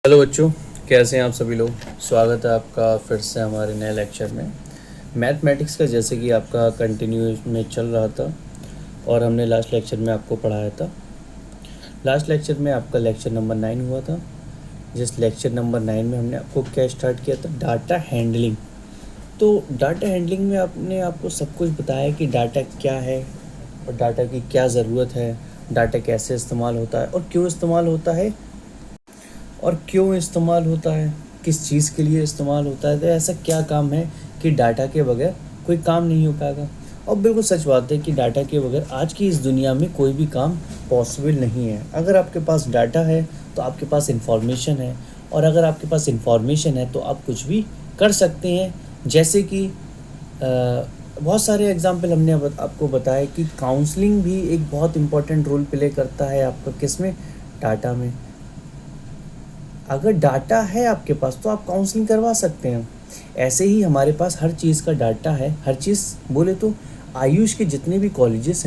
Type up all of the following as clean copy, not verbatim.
Hello बच्चों, कैसे हैं आप सभी लोग। स्वागत है आपका फिर से हमारे नए लेक्चर में। मैथमेटिक्स का जैसे कि आपका कंटिन्यू में चल रहा था और हमने लास्ट लेक्चर में आपको पढ़ाया था। लास्ट लेक्चर में आपका लेक्चर नंबर 9 हुआ था। जिस लेक्चर नंबर 9 में हमने आपको क्या स्टार्ट किया था, डाटा हैंडलिंग। तो डाटा हैंडलिंग में आपने आपको सब कुछ बताया कि डाटा क्या है और डाटा की क्या ज़रूरत है, डाटा कैसे इस्तेमाल होता है और क्यों इस्तेमाल होता है किस चीज़ के लिए इस्तेमाल होता है। तो ऐसा क्या काम है कि डाटा के बगैर कोई काम नहीं हो पाएगा। और बिल्कुल सच बात है कि डाटा के बगैर आज की इस दुनिया में कोई भी काम पॉसिबल नहीं है। अगर आपके पास डाटा है तो आपके पास इंफॉर्मेशन है, और अगर आपके पास इंफॉर्मेशन है तो आप कुछ भी कर सकते हैं। जैसे कि बहुत सारे एग्जाम्पल हमने आपको बताया कि काउंसलिंग भी एक बहुत इम्पोर्टेंट रोल प्ले करता है आपका किसमें, डाटा में। अगर डाटा है आपके पास तो आप काउंसलिंग करवा सकते हैं। ऐसे ही हमारे पास हर चीज़ का डाटा है। हर चीज़ बोले तो आयुष के जितने भी कॉलेजेस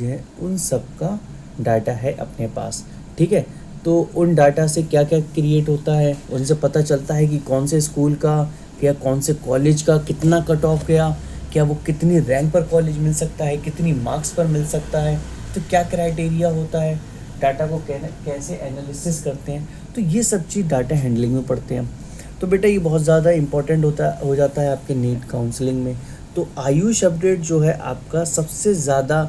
हैं उन सब का डाटा है अपने पास। ठीक है, तो उन डाटा से क्या क्या क्रिएट होता है, उनसे पता चलता है कि कौन से स्कूल का या कौन से कॉलेज का कितना कट ऑफ गया, क्या वो कितनी रैंक पर कॉलेज मिल सकता है, कितनी मार्क्स पर मिल सकता है, तो क्या क्राइटेरिया होता है, डाटा को कैसे एनालिसिस करते हैं। तो ये सब चीज़ डाटा हैंडलिंग में पढ़ते हैं। तो बेटा ये बहुत ज़्यादा इंपॉर्टेंट हो जाता है आपके नीट काउंसलिंग में। तो आयुष अपडेट जो है आपका सबसे ज़्यादा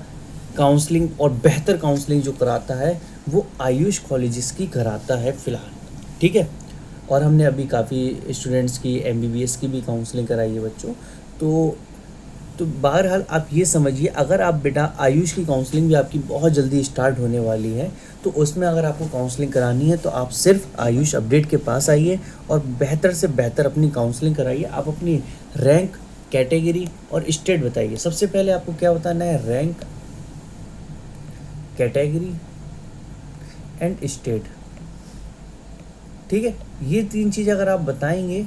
काउंसलिंग और बेहतर काउंसलिंग जो कराता है वो आयुष कॉलेजेस की कराता है फ़िलहाल। ठीक है, और हमने अभी काफ़ी स्टूडेंट्स की MBBS की भी काउंसलिंग कराई है बच्चों। तो बहरहाल आप ये समझिए, अगर आप बेटा आयुष की काउंसलिंग भी आपकी बहुत जल्दी स्टार्ट होने वाली है, तो उसमें अगर आपको काउंसलिंग करानी है तो आप सिर्फ आयुष अपडेट के पास आइए और बेहतर से बेहतर अपनी काउंसलिंग कराइए। आप अपनी रैंक, कैटेगरी और स्टेट बताइए। सबसे पहले आपको क्या बताना है, रैंक, कैटेगरी एंड स्टेट। ठीक है, ये 3 चीज़ अगर आप बताएंगे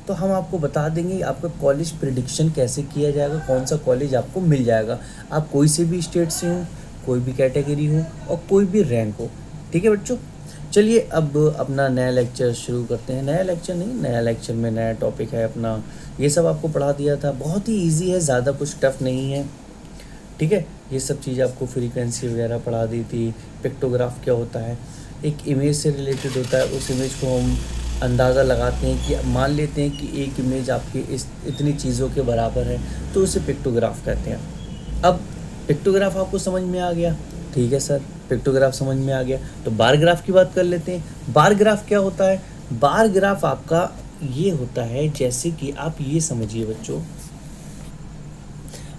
तो हम आपको बता देंगे आपका कॉलेज प्रिडिक्शन कैसे किया जाएगा, कौन सा कॉलेज आपको मिल जाएगा। आप कोई से भी स्टेट से हो, कोई भी कैटेगरी हो और कोई भी रैंक हो। ठीक है बच्चों, चलिए अब अपना नया लेक्चर शुरू करते हैं। नया लेक्चर में नया टॉपिक है अपना। ये सब आपको पढ़ा दिया था, बहुत ही ईजी है, ज़्यादा कुछ टफ नहीं है। ठीक है, ये सब चीज़ आपको फ्रीक्वेंसी वगैरह पढ़ा दी थी। पिक्टोग्राफ क्या होता है, एक इमेज से रिलेटेड होता है। उस इमेज को हम अंदाज़ा लगाते हैं कि मान लेते हैं कि एक इमेज आपकी इतनी चीज़ों के बराबर है, तो उसे पिक्टोग्राफ कहते हैं। अब पिक्टोग्राफ आपको समझ में आ गया। ठीक है सर, पिक्टोग्राफ समझ में आ गया, तो बार ग्राफ की बात कर लेते हैं। बार ग्राफ क्या होता है, बार ग्राफ आपका ये होता है, जैसे कि आप ये समझिए बच्चों,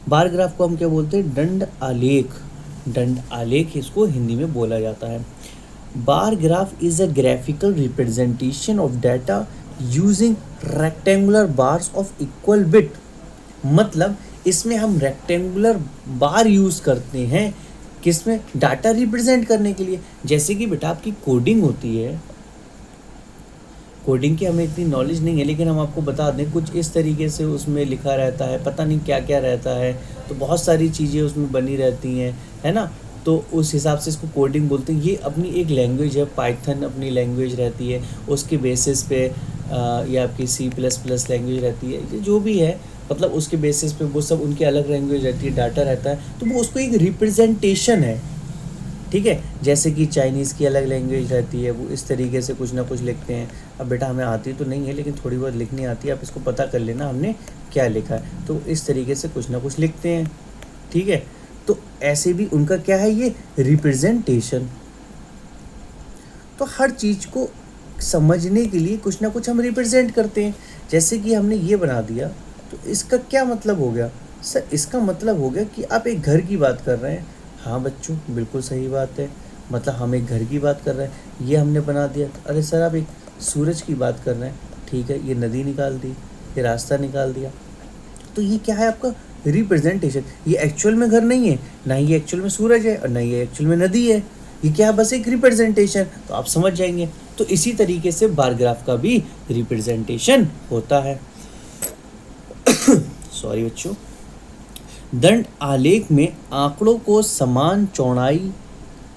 बार ग्राफ को हम क्या बोलते हैं, दंड आलेख इसको हिंदी में बोला जाता है। Bar graph is a graphical representation of data using rectangular bars of equal width. मतलब इसमें हम रेक्टेंगुलर बार यूज करते हैं किसमें, डाटा रिप्रेजेंट करने के लिए। जैसे कि बेटा आपकी कोडिंग होती है, कोडिंग की हमें इतनी नॉलेज नहीं है, लेकिन हम आपको बता दें कुछ इस तरीके से उसमें लिखा रहता है, पता नहीं क्या क्या रहता है, तो बहुत सारी चीज़ें उसमें बनी रहती हैं, है ना। तो उस हिसाब से इसको कोडिंग बोलते हैं। ये अपनी एक लैंग्वेज है, पाइथन अपनी लैंग्वेज रहती है, उसके बेसिस पे या आपकी C++ लैंग्वेज रहती है, ये जो भी है, मतलब उसके बेसिस पे वो सब उनकी अलग लैंग्वेज रहती है, डाटा रहता है, तो वो उसको एक रिप्रेजेंटेशन है। ठीक है, जैसे कि चाइनीज़ की अलग लैंग्वेज रहती है, वो इस तरीके से कुछ ना कुछ लिखते हैं। अब बेटा हमें आती तो नहीं है, लेकिन थोड़ी बहुत लिखनी आती है, आप इसको पता कर लेना हमने क्या लिखा है। तो इस तरीके से कुछ ना कुछ लिखते हैं। ठीक है, तो ऐसे भी उनका क्या है, ये रिप्रेजेंटेशन। तो हर चीज़ को समझने के लिए कुछ ना कुछ हम रिप्रेजेंट करते हैं। जैसे कि हमने ये बना दिया, तो इसका क्या मतलब हो गया सर, इसका मतलब हो गया कि आप एक घर की बात कर रहे हैं। हाँ बच्चों, बिल्कुल सही बात है, मतलब हम एक घर की बात कर रहे हैं, ये हमने बना दिया। अरे सर आप एक सूरज की बात कर रहे हैं, ठीक है, ये नदी निकाल दी, ये रास्ता निकाल दिया। तो ये क्या है, आपका रिप्रेजेंटेशन। ये एक्चुअल में घर नहीं है, ना ये एक्चुअल में सूरज है और ना ये एक्चुअल में नदी है, ये क्या है, बस एक रिप्रेजेंटेशन। तो आप समझ जाएंगे। तो इसी तरीके से बार ग्राफ का भी रिप्रेजेंटेशन होता है। सॉरी बच्चों, दंड आलेख में आंकड़ों को समान चौड़ाई,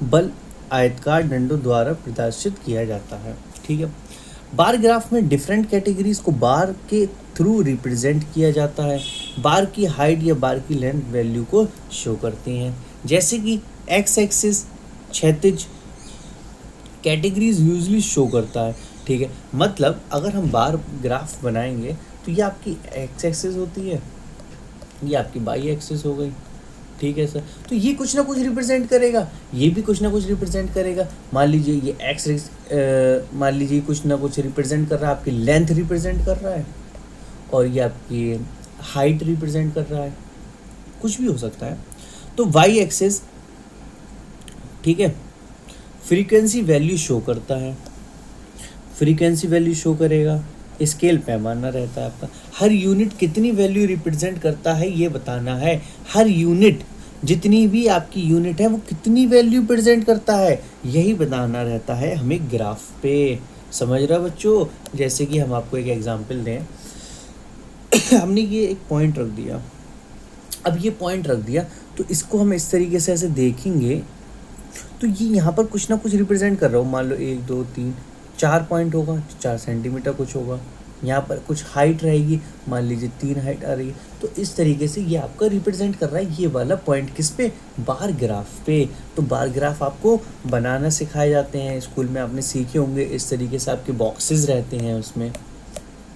बल आयताकार डंडों द्वारा प्रदर्शित किया जाता है। ठीक है, बार ग्राफ में डिफरेंट कैटेगरीज को बार के थ्रू रिप्रेजेंट किया जाता है। बार की हाइट या बार की लेंथ वैल्यू को शो करती हैं, जैसे कि एक्स एक्सिस क्षैतिज कैटेगरीज यूजली शो करता है। ठीक है, मतलब अगर हम बार ग्राफ बनाएंगे तो ये आपकी एक्स एक्सिस होती है, ये आपकी वाई एक्सिस हो गई। ठीक है सर, तो ये कुछ ना कुछ रिप्रेजेंट करेगा, ये भी कुछ ना कुछ रिप्रेजेंट करेगा। मान लीजिए ये मान लीजिए कुछ ना कुछ रिप्रेजेंट कर रहा है, आपकी लेंथ रिप्रेजेंट कर रहा है, और ये आपकी हाइट रिप्रेजेंट कर रहा है, कुछ भी हो सकता है। तो वाई एक्सिस, ठीक है, फ्रीक्वेंसी वैल्यू शो करता है, फ्रीक्वेंसी वैल्यू शो करेगा। स्केल पैमाना रहता है आपका, हर यूनिट कितनी वैल्यू रिप्रेजेंट करता है ये बताना है। हर यूनिट, जितनी भी आपकी यूनिट है वो कितनी वैल्यू प्रेजेंट करता है, यही बताना रहता है हमें ग्राफ पे। समझ रहे हो बच्चों? जैसे कि हम आपको एक एग्जांपल दें, हमने ये एक पॉइंट रख दिया, अब ये पॉइंट रख दिया तो इसको हम इस तरीके से ऐसे देखेंगे तो ये यहाँ पर कुछ ना कुछ रिप्रेजेंट कर रहा हूँ। मान लो 1 2 3 4 पॉइंट होगा, 4 सेंटीमीटर कुछ होगा, यहाँ पर कुछ हाइट रहेगी, मान लीजिए 3 हाइट आ रही है। तो इस तरीके से ये आपका रिप्रेजेंट कर रहा है ये वाला पॉइंट, किस पे? बार ग्राफ पे। तो बार ग्राफ आपको बनाना सिखाए जाते हैं, स्कूल में आपने सीखे होंगे। इस तरीके से आपके बॉक्सेस रहते हैं उसमें,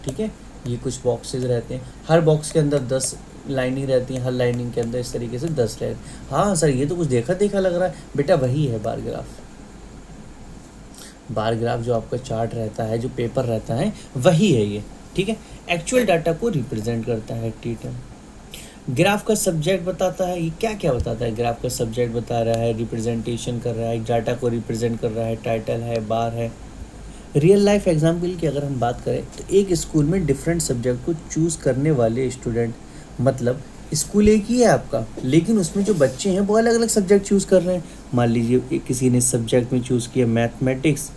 ठीक है, ये कुछ बॉक्सेस रहते हैं, हर बॉक्स के अंदर 10 लाइनिंग रहती है, हर लाइनिंग के अंदर इस तरीके से 10 रहते हैं। हाँ सर, ये तो कुछ देखा देखा लग रहा है बेटा, वही है बार ग्राफ। बार ग्राफ जो आपका चार्ट रहता है, जो पेपर रहता है, वही है ये। ठीक है, एक्चुअल डाटा को रिप्रेजेंट करता है टीटम। ग्राफ का सब्जेक्ट बताता है, ये क्या क्या बताता है? ग्राफ का सब्जेक्ट बता रहा है, रिप्रेजेंटेशन कर रहा है, डाटा को रिप्रेजेंट कर रहा है, टाइटल है, बार है। रियल लाइफ एग्जाम्पल की अगर हम बात करें तो एक स्कूल में डिफरेंट सब्जेक्ट को चूज़ करने वाले स्टूडेंट, मतलब स्कूल एक ही है आपका, लेकिन उसमें जो बच्चे हैं वो अलग अलग सब्जेक्ट चूज़ कर रहे हैं। मान लीजिए किसी ने सब्जेक्ट में चूज़ किया मैथमेटिक्स।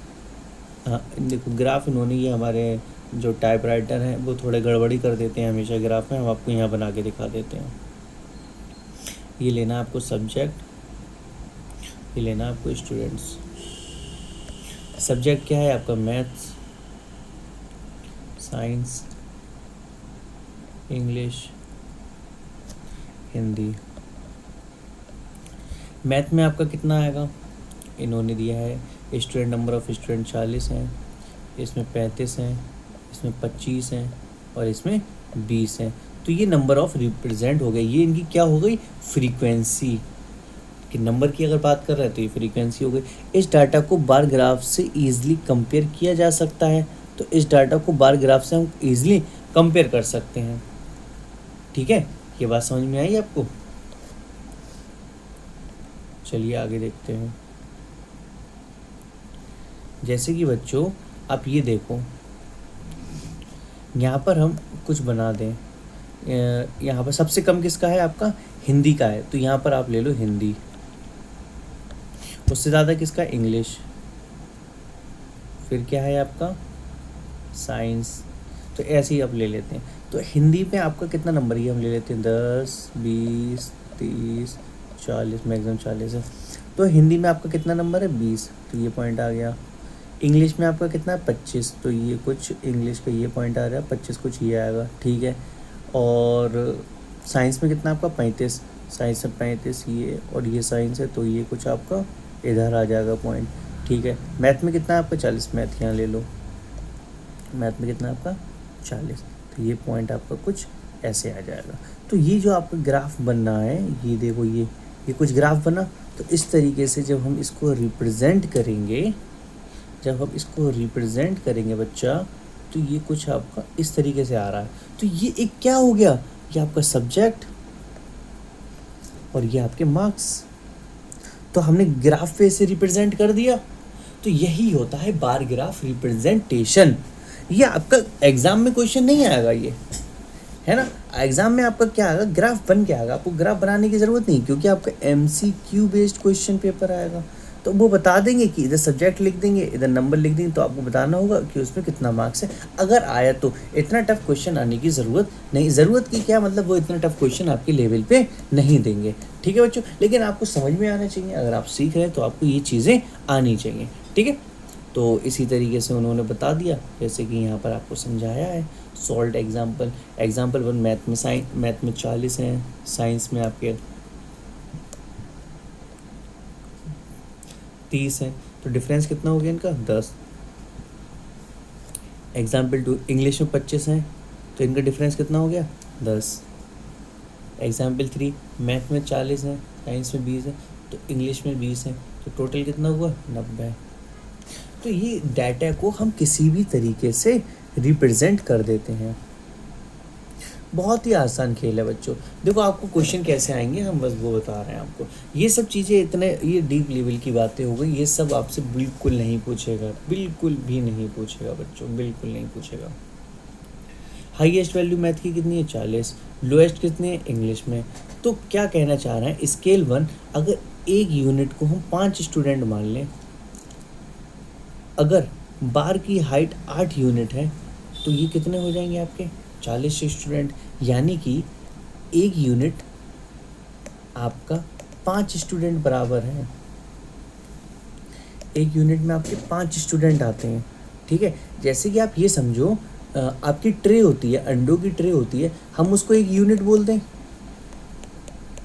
हाँ देखो, ग्राफ इन्होंने, ये हमारे जो टाइपराइटर हैं वो थोड़े गड़बड़ी कर देते हैं हमेशा ग्राफ में, हम आपको यहाँ बना के दिखा देते हैं। ये लेना आपको सब्जेक्ट, ये लेना आपको स्टूडेंट्स। सब्जेक्ट क्या है आपका? Maths, science, English, Hindi. Math में आपका कितना आएगा? इन्होंने दिया है स्टूडेंट, नंबर ऑफ स्टूडेंट 40 हैं, इसमें 35 हैं, इसमें 25 हैं और इसमें 20 हैं। तो ये नंबर ऑफ रिप्रेजेंट हो गए, ये इनकी क्या हो गई? फ्रीक्वेंसी कि नंबर की अगर बात कर रहे हैं तो ये फ्रीक्वेंसी हो गई। इस डाटा को बार ग्राफ से ईजिली कंपेयर किया जा सकता है, तो इस डाटा को बार ग्राफ से हम ईजिली कंपेयर कर सकते हैं। ठीक है, ये बात समझ में आई आपको? चलिए आगे देखते हैं। जैसे कि बच्चों आप ये देखो, यहाँ पर हम कुछ बना दें, यहाँ पर सबसे कम किसका है? आपका हिंदी का है, तो यहाँ पर आप ले लो हिंदी। उससे ज़्यादा किसका? इंग्लिश। फिर क्या है आपका? साइंस। तो ऐसे ही आप ले लेते हैं। तो हिंदी में आपका कितना नंबर, ये हम ले लेते हैं 10 20 30 40, मैक्सिमम 40 है। तो हिंदी में आपका कितना नंबर है? 20, तो ये पॉइंट आ गया। इंग्लिश में आपका कितना है? 25, तो ये कुछ इंग्लिश का ये पॉइंट आ रहा है, 25 कुछ ये आएगा। ठीक है, और साइंस में कितना आपका? 35, साइंस में 35 ये, और ये साइंस है तो ये कुछ आपका इधर आ जाएगा पॉइंट। ठीक है, मैथ में कितना है आपका? 40, मैथ यहाँ ले लो, मैथ में कितना आपका? 40, तो ये पॉइंट आपका कुछ ऐसे आ जाएगा। तो ये जो आपका ग्राफ बनना है, ये देखो, ये कुछ ग्राफ बना। तो इस तरीके से जब हम इसको रिप्रेजेंट करेंगे, बच्चा, तो ये कुछ आपका इस तरीके से आ रहा है। तो ये एक क्या हो गया? ये आपका सब्जेक्ट और ये आपके मार्क्स। तो हमने ग्राफ पे इसे रिप्रेजेंट कर दिया। तो यही होता है बार ग्राफ रिप्रेजेंटेशन। ये आपका एग्जाम में क्वेश्चन नहीं आएगा, ये है ना। एग्जाम में आपका क्या आएगा? ग्राफ बन के आएगा। आपको ग्राफ बनाने की ज़रूरत नहीं, क्योंकि आपका MCQ बेस्ड क्वेश्चन पेपर आएगा। तो वो बता देंगे कि इधर सब्जेक्ट लिख देंगे, इधर नंबर लिख देंगे, तो आपको बताना होगा कि उसमें कितना मार्क्स है। अगर आया तो इतना टफ क्वेश्चन आने की ज़रूरत नहीं, ज़रूरत की क्या मतलब, वो इतना टफ क्वेश्चन आपके लेवल पे नहीं देंगे, ठीक है बच्चों। लेकिन आपको समझ में आना चाहिए, अगर आप सीख रहे हैं तो आपको ये चीज़ें आनी चाहिए, ठीक है। तो इसी तरीके से उन्होंने बता दिया, जैसे कि यहाँ पर आपको समझाया है। सॉल्ट एग्जाम्पल 1 मैथ में 40 हैं, साइंस में आपके 30 हैं, तो डिफरेंस कितना हो गया इनका 10। एग्जाम्पल 2 इंग्लिश में 25 हैं, तो इनका डिफरेंस कितना हो गया 10। एग्जाम्पल 3 मैथ में 40 हैं, साइंस में 20 है, तो इंग्लिश में 20 है, तो टोटल कितना हुआ 90। तो ये डाटा को हम किसी भी तरीके से रिप्रेजेंट कर देते हैं। बहुत ही आसान खेल है बच्चों। देखो आपको क्वेश्चन कैसे आएंगे हम बस वो बता रहे हैं आपको। ये सब चीज़ें इतने ये डीप लेवल की बातें हो गई, ये सब आपसे बिल्कुल नहीं पूछेगा, बिल्कुल भी नहीं पूछेगा बच्चों, बिल्कुल नहीं पूछेगा। हाईएस्ट वैल्यू मैथ की कितनी है 40, लोएस्ट कितनी है इंग्लिश में। तो क्या कहना चाह रहे हैं, स्केल 1 अगर एक यूनिट को हम 5 स्टूडेंट मान लें, अगर बार की हाइट 8 यूनिट है, तो ये कितने हो जाएंगे आपके 40 स्टूडेंट, यानी कि एक यूनिट आपका 5 स्टूडेंट बराबर है। एक यूनिट में आपके 5 स्टूडेंट आते हैं, ठीक है। जैसे कि आप ये समझो, आपकी ट्रे होती है, अंडों की ट्रे होती है, हम उसको एक यूनिट बोल दें,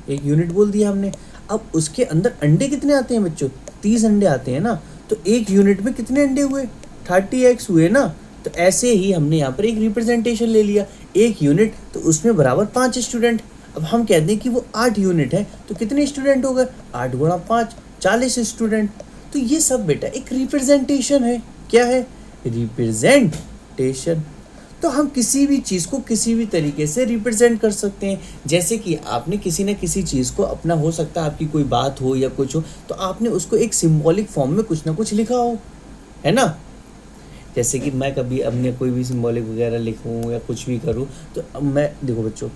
एक यूनिट बोल दिया हमने। अब उसके अंदर अंडे कितने आते हैं बच्चों, 30 अंडे आते हैं ना, तो एक यूनिट में कितने अंडे हुए 30x हुए ना। तो ऐसे ही हमने यहाँ पर एक रिप्रेजेंटेशन ले लिया, एक यूनिट तो उसमें बराबर 5 स्टूडेंट। अब हम कहते हैं कि वो 8 यूनिट है, तो कितने स्टूडेंट हो गए 8 गुणा 5 40 स्टूडेंट। तो ये सब बेटा एक रिप्रेजेंटेशन है। क्या है, रिप्रेजेंटेशन। तो हम किसी भी चीज़ को किसी भी तरीके से रिप्रेजेंट कर सकते हैं। जैसे कि आपने किसी न किसी चीज़ को अपना, हो सकता है आपकी कोई बात हो या कुछ हो, तो आपने उसको एक सिंबॉलिक फॉर्म में कुछ ना कुछ लिखा हो, है ना। जैसे कि मैं कभी अपने कोई भी सिंबॉलिक वगैरह लिखूँ या कुछ भी करूँ, तो अब मैं देखो बच्चों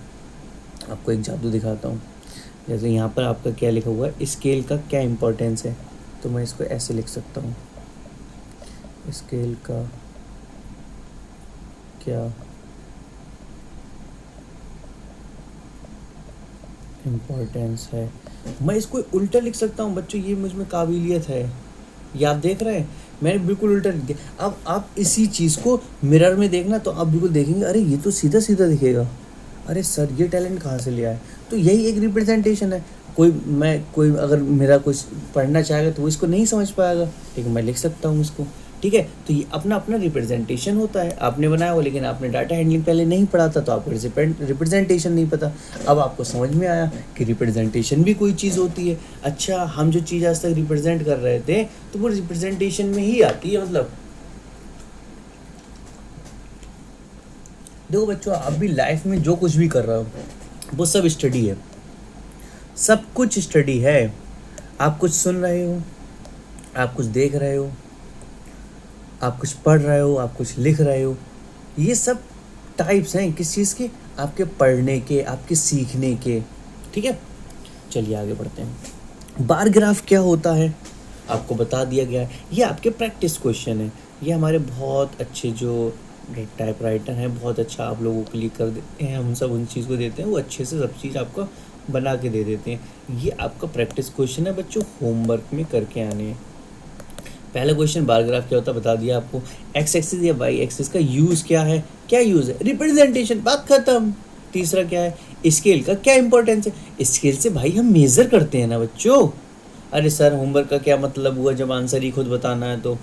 आपको एक जादू दिखाता हूँ। जैसे यहाँ पर आपका क्या लिखा हुआ है, स्केल का क्या इम्पोर्टेंस है, तो मैं इसको ऐसे लिख सकता हूँ, स्केल का क्या इम्पोर्टेंस है। मैं इसको उल्टा लिख सकता हूँ बच्चों, ये मुझ में काबिलियत है, ये आप देख रहे हैं, मैंने बिल्कुल उल्टा लिख दिया। अब आप इसी चीज़ को मिरर में देखना, तो आप बिल्कुल देखेंगे अरे ये तो सीधा सीधा दिखेगा, अरे सर ये टैलेंट कहाँ से लिया है। तो यही एक रिप्रेजेंटेशन है। कोई अगर मेरा कुछ पढ़ना चाहेगा तो वो इसको नहीं समझ पाएगा, लेकिन मैं लिख सकता हूँ इसको, ठीक है। तो ये अपना अपना रिप्रेजेंटेशन होता है, आपने बनाया हो, लेकिन आपने डाटा हैंडलिंग पहले नहीं पढ़ा था, तो आपको रिप्रेजेंटेशन नहीं पता। अब आपको समझ में आया कि रिप्रेजेंटेशन भी कोई चीज़ होती है। अच्छा, हम जो चीज़ आज तक रिप्रेजेंट कर रहे थे, तो वो रिप्रेजेंटेशन में ही आती है। मतलब देखो बच्चों, आप भी लाइफ में जो कुछ भी कर रहे हो वो सब स्टडी है, सब कुछ स्टडी है। आप कुछ सुन रहे हो, आप कुछ देख रहे हो, आप कुछ पढ़ रहे हो, आप कुछ लिख रहे हो, ये सब टाइप्स हैं किस चीज़ के, आपके पढ़ने के, आपके सीखने के, ठीक है। चलिए आगे बढ़ते हैं। बार ग्राफ क्या होता है आपको बता दिया गया है। ये आपके प्रैक्टिस क्वेश्चन है, ये हमारे बहुत अच्छे जो टाइप राइटर हैं बहुत अच्छा आप लोगों के लिए कर देते हैं। हम सब उन चीज़ को देते हैं, वो अच्छे से सब चीज़ आपको बना के दे देते हैं। ये आपका प्रैक्टिस क्वेश्चन है बच्चों, होमवर्क में करके आने हैं। पहला क्वेश्चन बार ग्राफ क्या होता है बता दिया आपको। एक्स एक्सिस या वाई एक्सिस का यूज़ क्या है, क्या यूज़ है, रिप्रेजेंटेशन, बात खत्म। तीसरा क्या है, स्केल का क्या इंपॉर्टेंस है। स्केल से भाई हम मेज़र करते हैं ना बच्चों। अरे सर होमवर्क का क्या मतलब हुआ जब आंसर ही खुद बताना है, तो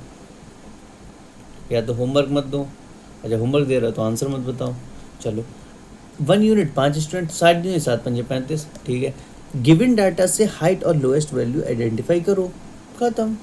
या तो होमवर्क मत दो, अच्छा होमवर्क दे रहा हो तो आंसर मत बताओ। चलो 1 यूनिट 5 स्टूडेंट 60 यूनिट 7 5 35, ठीक है। गिवन डाटा से हाइट और लोएस्ट वैल्यू आइडेंटिफाई करो, खत्म।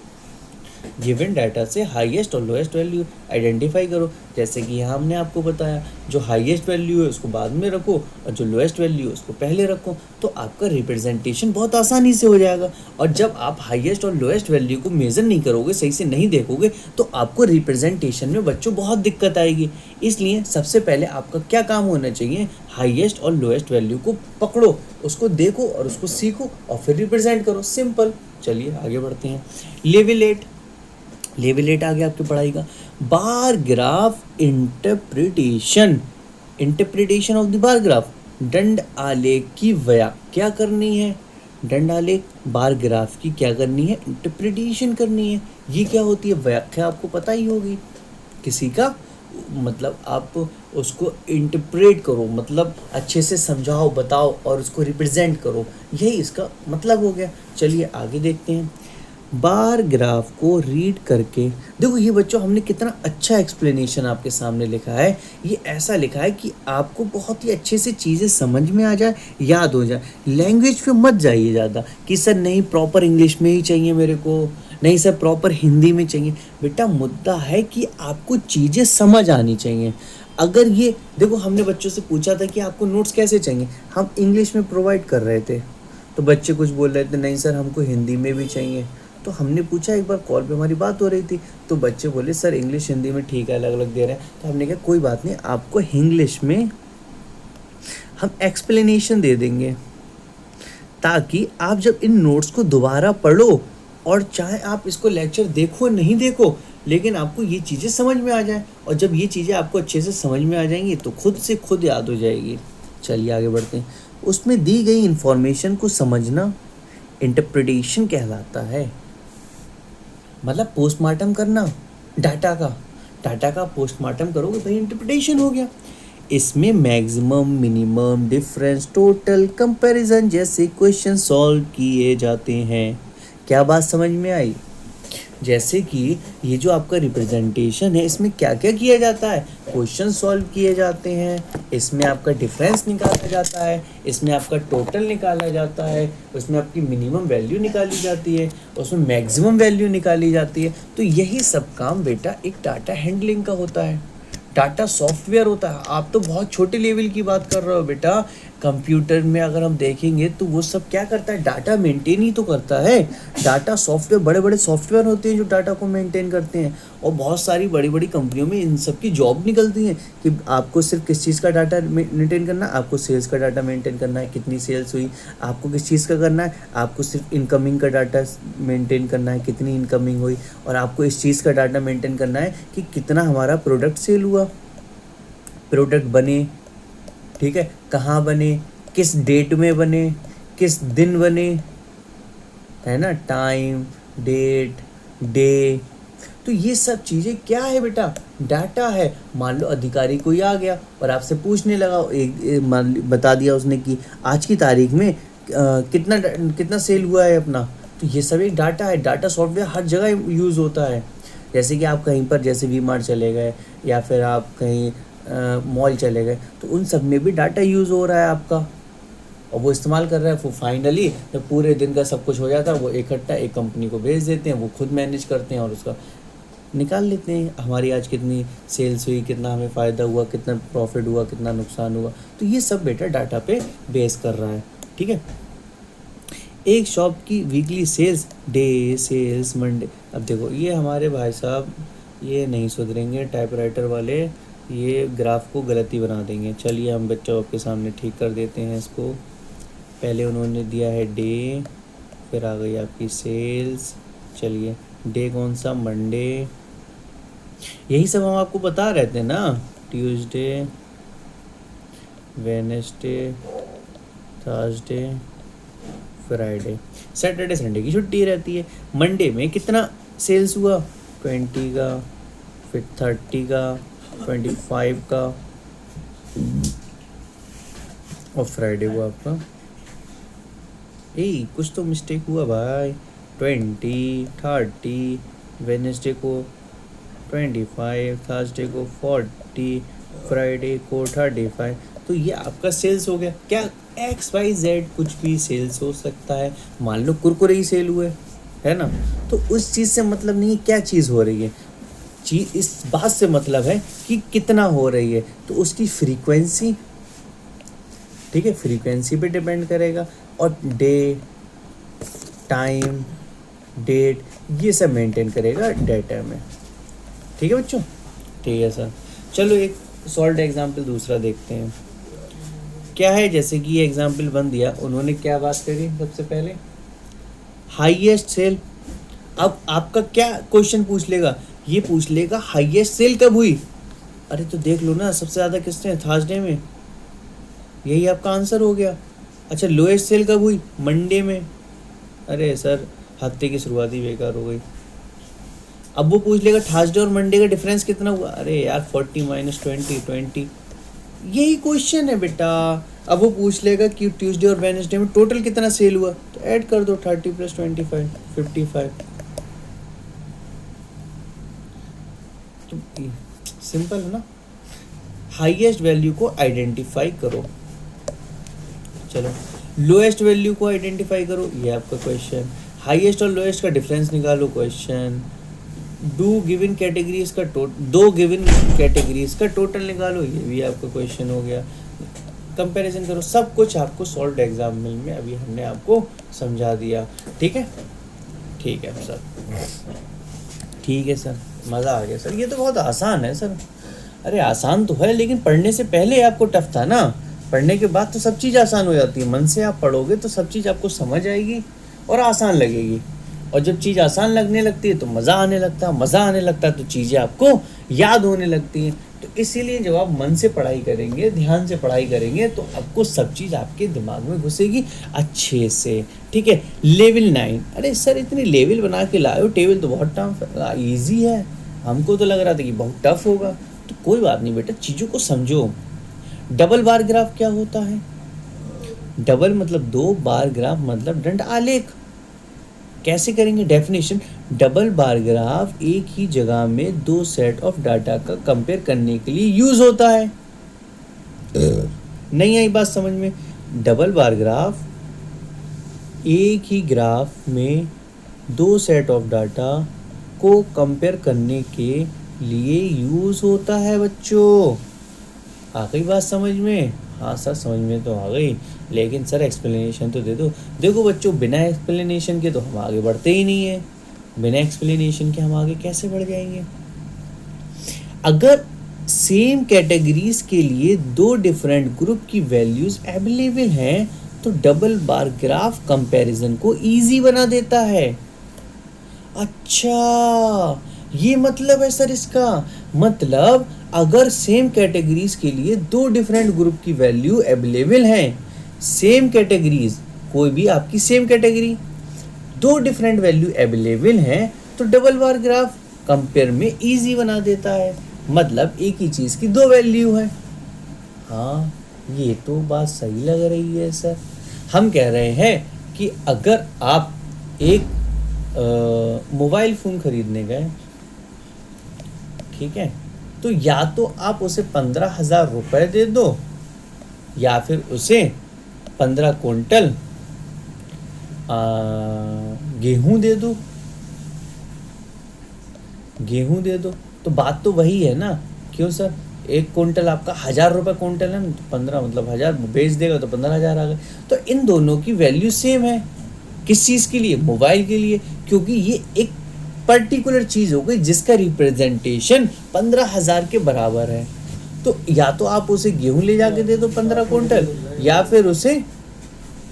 गिवन डाटा से हाईएस्ट और लोएस्ट वैल्यू आइडेंटिफाई करो। जैसे कि यहाँ हमने आपको बताया, जो हाईएस्ट वैल्यू है उसको बाद में रखो और जो लोएस्ट वैल्यू है उसको पहले रखो, तो आपका रिप्रेजेंटेशन बहुत आसानी से हो जाएगा। और जब आप हाईएस्ट और लोएस्ट वैल्यू को मेज़र नहीं करोगे, सही से नहीं देखोगे, तो आपको रिप्रेजेंटेशन में बच्चों बहुत दिक्कत आएगी। इसलिए सबसे पहले आपका क्या काम होना चाहिए, हाईएस्ट और लोएस्ट वैल्यू को पकड़ो, उसको देखो और उसको सीखो और फिर रिप्रेजेंट करो, सिंपल। चलिए आगे बढ़ते हैं। लेवलेट, लेवलेट आ गया आपकी पढ़ाई का। Bar graph interpretation, interpretation of the bar graph, दंड आलेख की व्याख्या करनी है। दंड आलेख बार ग्राफ की क्या करनी है, इंटरप्रिटेशन करनी है। ये क्या होती है, व्याख्या आपको पता ही होगी किसी का, मतलब आप उसको इंटरप्रेट करो, मतलब अच्छे से समझाओ, बताओ और उसको रिप्रेजेंट करो, यही इसका मतलब हो गया। चलिए आगे देखते हैं। बार ग्राफ को रीड करके, देखो ये बच्चों हमने कितना अच्छा एक्सप्लेनेशन आपके सामने लिखा है। ये ऐसा लिखा है कि आपको बहुत ही अच्छे से चीज़ें समझ में आ जाए, याद हो जाए। लैंग्वेज पे मत जाइए ज़्यादा कि सर नहीं प्रॉपर इंग्लिश में ही चाहिए मेरे को, नहीं सर प्रॉपर हिंदी में चाहिए। बेटा मुद्दा है कि आपको चीज़ें समझ आनी चाहिए। अगर ये देखो, हमने बच्चों से पूछा था कि आपको नोट्स कैसे चाहिए, हम इंग्लिश में प्रोवाइड कर रहे थे, तो बच्चे कुछ बोल रहे थे नहीं सर हमको हिंदी में भी चाहिए। तो हमने पूछा, एक बार कॉल पे हमारी बात हो रही थी, तो बच्चे बोले सर इंग्लिश हिंदी में ठीक है, अलग अलग दे रहे हैं। तो हमने कहा कोई बात नहीं, आपको इंग्लिश में हम एक्सप्लेनेशन दे देंगे, ताकि आप जब इन नोट्स को दोबारा पढ़ो, और चाहे आप इसको लेक्चर देखो नहीं देखो, लेकिन आपको ये चीज़ें समझ में आ जाए। और जब ये चीज़ें आपको अच्छे से समझ में आ जाएंगी तो खुद से खुद याद हो जाएगी। चलिए आगे बढ़ते हैं। उसमें दी गई इंफॉर्मेशन को समझना इंटरप्रिटेशन कहलाता है। मतलब पोस्टमार्टम करना डाटा का, डाटा का पोस्टमार्टम करोगे भाई, इंटरप्रिटेशन हो गया। इसमें maximum, minimum, difference, total, comparison जैसे क्वेश्चन सॉल्व किए जाते हैं। क्या बात समझ में आई? जैसे कि ये जो आपका रिप्रेजेंटेशन है, इसमें क्या क्या किया जाता है, क्वेश्चन सॉल्व किए जाते हैं, इसमें आपका डिफरेंस निकाला जाता है, इसमें आपका टोटल निकाला जाता है, उसमें आपकी मिनिमम वैल्यू निकाली जाती है, उसमें मैक्सिमम वैल्यू निकाली जाती है। तो यही सब काम बेटा एक डाटा हैंडलिंग का होता है, डाटा सॉफ्टवेयर होता है। आप तो बहुत छोटे लेवल की बात कर रहे हो बेटा, कंप्यूटर में अगर हम देखेंगे तो वो सब क्या करता है, डाटा मेंटेन ही तो करता है। डाटा सॉफ्टवेयर, बड़े बड़े सॉफ्टवेयर होते हैं जो डाटा को मेंटेन करते हैं, और बहुत सारी बड़ी बड़ी कंपनियों में इन सब की जॉब निकलती है कि आपको सिर्फ किस चीज़ का डाटा मेंटेन करना है, आपको सेल्स का डाटा मेंटेन करना है, कितनी सेल्स हुई। आपको किस चीज़ का करना है, आपको सिर्फ इनकमिंग का डाटा मेंटेन करना है, कितनी इनकमिंग हुई। और आपको इस चीज़ का डाटा मेंटेन करना है कि कितना हमारा प्रोडक्ट सेल हुआ, प्रोडक्ट बने, ठीक है, कहाँ बने, किस डेट में बने, किस दिन बने, है ना, टाइम, डेट, डे। तो ये सब चीज़ें क्या है बेटा, डाटा है। मान लो अधिकारी कोई आ गया और आपसे पूछने लगा, मान बता दिया उसने कि आज की तारीख में कितना कितना सेल हुआ है अपना, तो ये सब एक डाटा है। डाटा सॉफ्टवेयर हर जगह यूज़ होता है। जैसे कि आप कहीं पर जैसे वी मार्ट चले गए, या फिर आप कहीं मॉल चले गए, तो उन सब में भी डाटा यूज़ हो रहा है आपका, और वो इस्तेमाल कर रहा है। वो फाइनली जब पूरे दिन का सब कुछ हो जाता है, वो इकट्ठा एक कंपनी को भेज देते हैं, वो खुद मैनेज करते हैं और उसका निकाल लेते हैं, हमारी आज कितनी सेल्स हुई, कितना हमें फ़ायदा हुआ, कितना प्रॉफिट हुआ, कितना नुकसान हुआ। तो ये सब बेटा डाटा पे बेस कर रहा है, ठीक है। एक शॉप की weekly sales, day sales, Monday. अब देखो ये हमारे भाई साहब ये नहीं सुधरेंगे, टाइपराइटर वाले ये ग्राफ को गलती बना देंगे। चलिए हम बच्चों आपके सामने ठीक कर देते हैं इसको। पहले उन्होंने दिया है डे, फिर आ गई आपकी सेल्स। चलिए डे कौन सा, मंडे, यही सब हम आपको बता रहे थे ना, Tuesday, Wednesday, Thursday, Friday, Saturday Sunday की छुट्टी रहती है। मंडे में कितना सेल्स हुआ, 20 का, फिर 30 का, 25 का, और फ्राइडे को आपका कुछ तो मिस्टेक हुआ भाई, 20, 30, वेडनेसडे को 25, थर्सडे को 40, फ्राइडे को 35। तो ये आपका सेल्स हो गया। क्या XYZ कुछ भी सेल्स हो सकता है, मान लो कुरकुरे ही सेल हुए, है ना, तो उस चीज़ से मतलब नहीं क्या चीज़ हो रही है, चीज़ इस बात से मतलब है कि कितना हो रही है, तो उसकी फ्रीक्वेंसी, ठीक है, फ्रीक्वेंसी पे डिपेंड करेगा। और डे, टाइम, डेट, ये सब मेंटेन करेगा डाटा में, ठीक है बच्चों, ठीक है सर। चलो एक सॉल्व एग्जाम्पल दूसरा देखते हैं क्या है। जैसे कि ये एग्जाम्पल बन दिया, उन्होंने क्या बात करी सबसे पहले, हाईएस्ट सेल। अब आपका क्या क्वेश्चन पूछ लेगा, ये पूछ लेगा हाईएस्ट सेल कब हुई। अरे तो देख लो ना, सबसे ज़्यादा किसने, थर्सडे में, यही आपका आंसर हो गया। अच्छा लोएस्ट सेल कब हुई, मंडे में। अरे सर हफ्ते की शुरुआत ही बेकार हो गई। अब वो पूछ लेगा थर्सडे और मंडे का डिफरेंस कितना हुआ, अरे यार 40 माइनस 20, यही क्वेश्चन है बेटा। अब वो पूछ लेगा कि ट्यूसडे और वेडनेसडे में टोटल कितना सेल हुआ, तो ऐड कर दो 30 + 25 55। तो सिंपल है ना। हाईएस्ट वैल्यू को आइडेंटिफाई करो, चलो लोएस्ट वैल्यू को आइडेंटिफाई करो, ये आपका क्वेश्चन। हाईएस्ट और लोएस्ट का डिफरेंस निकालो, क्वेश्चन। दो गिवन कैटेगरीज का टोटल निकालो, ये भी आपका क्वेश्चन हो गया। कंपैरिजन करो, सब कुछ आपको सॉल्व एग्जाम्पल में अभी हमने आपको समझा दिया। ठीक है, ठीक है सर, ठीक है सर, मज़ा आ गया सर। ये तो बहुत आसान है सर। अरे आसान तो है, लेकिन पढ़ने से पहले आपको टफ था ना। पढ़ने के बाद तो सब चीज़ आसान हो जाती है। मन से आप पढ़ोगे तो सब चीज़ आपको समझ आएगी और आसान लगेगी। और जब चीज़ आसान लगने लगती है तो मज़ा आने लगता है, मज़ा आने लगता है तो चीज़ें आपको याद होने लगती हैं। तो इसीलिए जब आप मन से पढ़ाई करेंगे, ध्यान से पढ़ाई करेंगे, तो आपको सब चीज़ आपके दिमाग में घुसेगी अच्छे से। ठीक है, लेवल 9। अरे सर इतनी लेवल बना के लाए हो, टेबल तो बहुत टफ, ईजी है। हमको तो लग रहा था कि बहुत टफ होगा। तो कोई बात नहीं बेटा, चीज़ों को समझो। डबल बार ग्राफ क्या होता है? डबल मतलब दो, बार ग्राफ मतलब दंड आलेख। कैसे करेंगे डेफिनेशन? डबल बार ग्राफ एक ही जगह में दो सेट ऑफ डाटा का कंपेयर करने के लिए यूज होता है। नहीं आई बात समझ में? डबल बार ग्राफ एक ही ग्राफ में दो सेट ऑफ डाटा को कंपेयर करने के लिए यूज होता है बच्चों। आ गई बात समझ में? हाँ सर समझ में तो आ गई, लेकिन सर एक्सप्लेनेशन तो दे दो। देखो बच्चों, बिना एक्सप्लेनेशन के तो हम आगे बढ़ते ही नहीं है। बिना एक्सप्लेनेशन के हम आगे कैसे बढ़ जाएंगे? अगर सेम कैटेगरीज के लिए दो डिफरेंट ग्रुप की वैल्यूज अवेलेबल हैं तो डबल बार ग्राफ कंपैरिजन को इजी बना देता है। अच्छा ये मतलब है सर इसका। मतलब अगर सेम कैटेगरीज के लिए दो डिफरेंट ग्रुप की वैल्यू अवेलेबल हैं, सेम कैटेगरीज, कोई भी आपकी सेम कैटेगरी, दो डिफरेंट वैल्यू अवेलेबल हैं, तो डबल बार ग्राफ कंपेयर में इजी बना देता है। मतलब एक ही चीज़ की दो वैल्यू है। हाँ ये तो बात सही लग रही है सर। हम कह रहे हैं कि अगर आप एक मोबाइल फ़ोन खरीदने गए, ठीक है, तो या तो आप उसे 15,000 रुपये दे दो या फिर उसे 15 क्विंटल गेहूँ दे दो। गेहूँ दे दो तो बात तो वही है ना। क्यों सर? 1 क्विंटल आपका 1,000 रुपये क्विंटल है ना, तो 15 मतलब 1,000 बेच देगा तो 15,000 आ गए। तो इन दोनों की वैल्यू सेम है। किस चीज़ के लिए? मोबाइल के लिए, क्योंकि ये एक पर्टिकुलर चीज़ हो गई जिसका रिप्रेजेंटेशन 15,000 के बराबर है। तो या तो आप उसे गेहूँ ले जाके दे दो 15 क्विंटल, या फिर उसे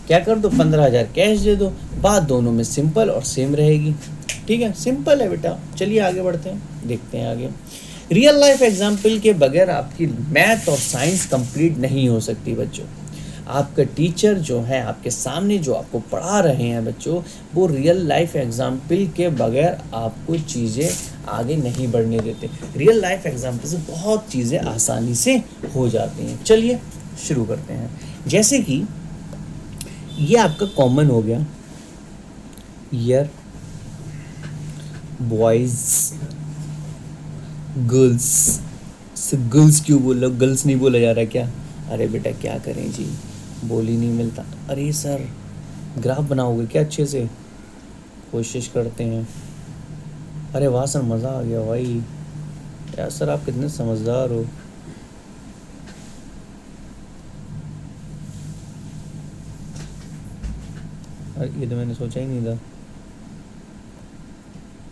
क्या कर दो 15,000 कैश दे दो। बात दोनों में सिंपल और सेम रहेगी। ठीक है, सिंपल है बेटा। चलिए आगे बढ़ते हैं, देखते हैं आगे। रियल लाइफ एग्जाम्पल के बगैर आपकी मैथ और साइंस कंप्लीट नहीं हो सकती बच्चों। आपका टीचर जो है आपके सामने जो आपको पढ़ा रहे हैं बच्चों, वो रियल लाइफ एग्जाम्पल के बगैर आपको चीज़ें आगे नहीं बढ़ने देते। रियल लाइफ एग्जाम्पल से बहुत चीज़ें आसानी से हो जाती हैं। चलिए शुरू करते हैं। जैसे कि ये आपका कॉमन हो गया, ईयर, बॉयज़, गर्ल्स। गर्ल्स क्यों बोल रहा, गर्ल्स नहीं बोला जा रहा क्या? अरे बेटा क्या करें जी, बोल ही नहीं मिलता। अरे सर ग्राफ बनाओगे क्या अच्छे से? कोशिश करते हैं। अरे वाह सर मज़ा आ गया भाई। यार सर आप कितने समझदार हो। अरे ये तो मैंने सोचा ही नहीं था।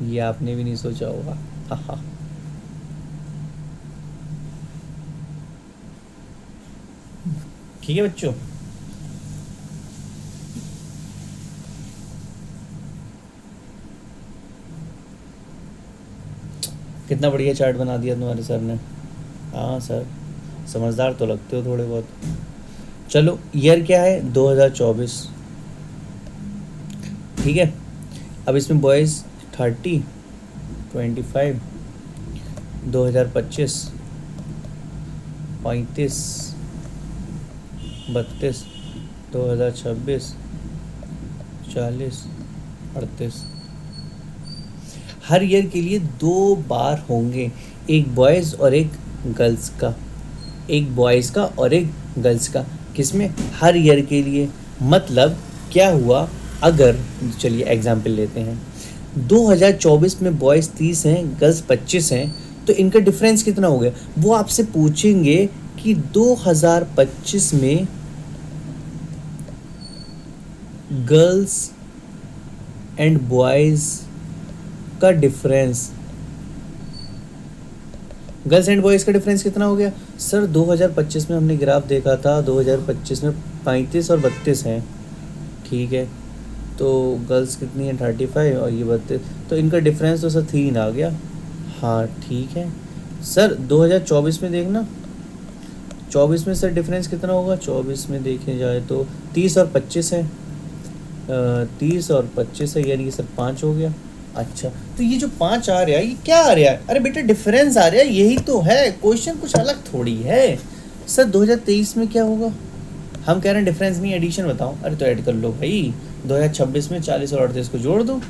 ये आपने भी नहीं सोचा होगा। हाँ। ठीक है बच्चों, कितना बढ़िया चार्ट बना दिया तुम्हारे सर ने। हाँ सर, समझदार तो लगते हो थोड़े बहुत। चलो ईयर क्या है, 2024, ठीक है। अब इसमें बॉयज़ 30, 25, 2025, 35, 32, 2026, 40, 38। हर ईयर के लिए 2 बार होंगे, एक बॉयज़ और एक गर्ल्स का, एक बॉयज़ का और एक गर्ल्स का। किसमें? हर ईयर के लिए। मतलब क्या हुआ, अगर चलिए एग्जाम्पल लेते हैं, 2024 में बॉयज़ 30 हैं, गर्ल्स 25 हैं, तो इनका डिफरेंस कितना हो गया। वो आपसे पूछेंगे कि 2025 में गर्ल्स एंड बॉयज़ का डिफरेंस, गर्ल्स एंड बॉयज़ का डिफरेंस कितना हो गया। सर 2025 में हमने ग्राफ देखा था, 2025 में 35 और 32 हैं, ठीक है। तो गर्ल्स कितनी है, 35 और ये 32, तो इनका डिफरेंस तो सर 3 आ गया। हाँ ठीक है सर। 2024 में देखना, 24 में सर डिफरेंस कितना होगा, 24 में देखे जाए तो 30 और 25 है, 30 और 25 है, यानी कि सर 5 हो गया। अच्छा, तो ये जो 5 आ रहा है, ये क्या आ रहा है। अरे बेटा डिफरेंस आ रहा है, यही तो है क्वेश्चन, कुछ अलग थोड़ी है। सर 2023 में क्या होगा, हम कह रहे हैं डिफरेंस नहीं, एडिशन बताओ। अरे तो ऐड कर लो भाई, 2026 में 40 और 38 को जोड़ दो,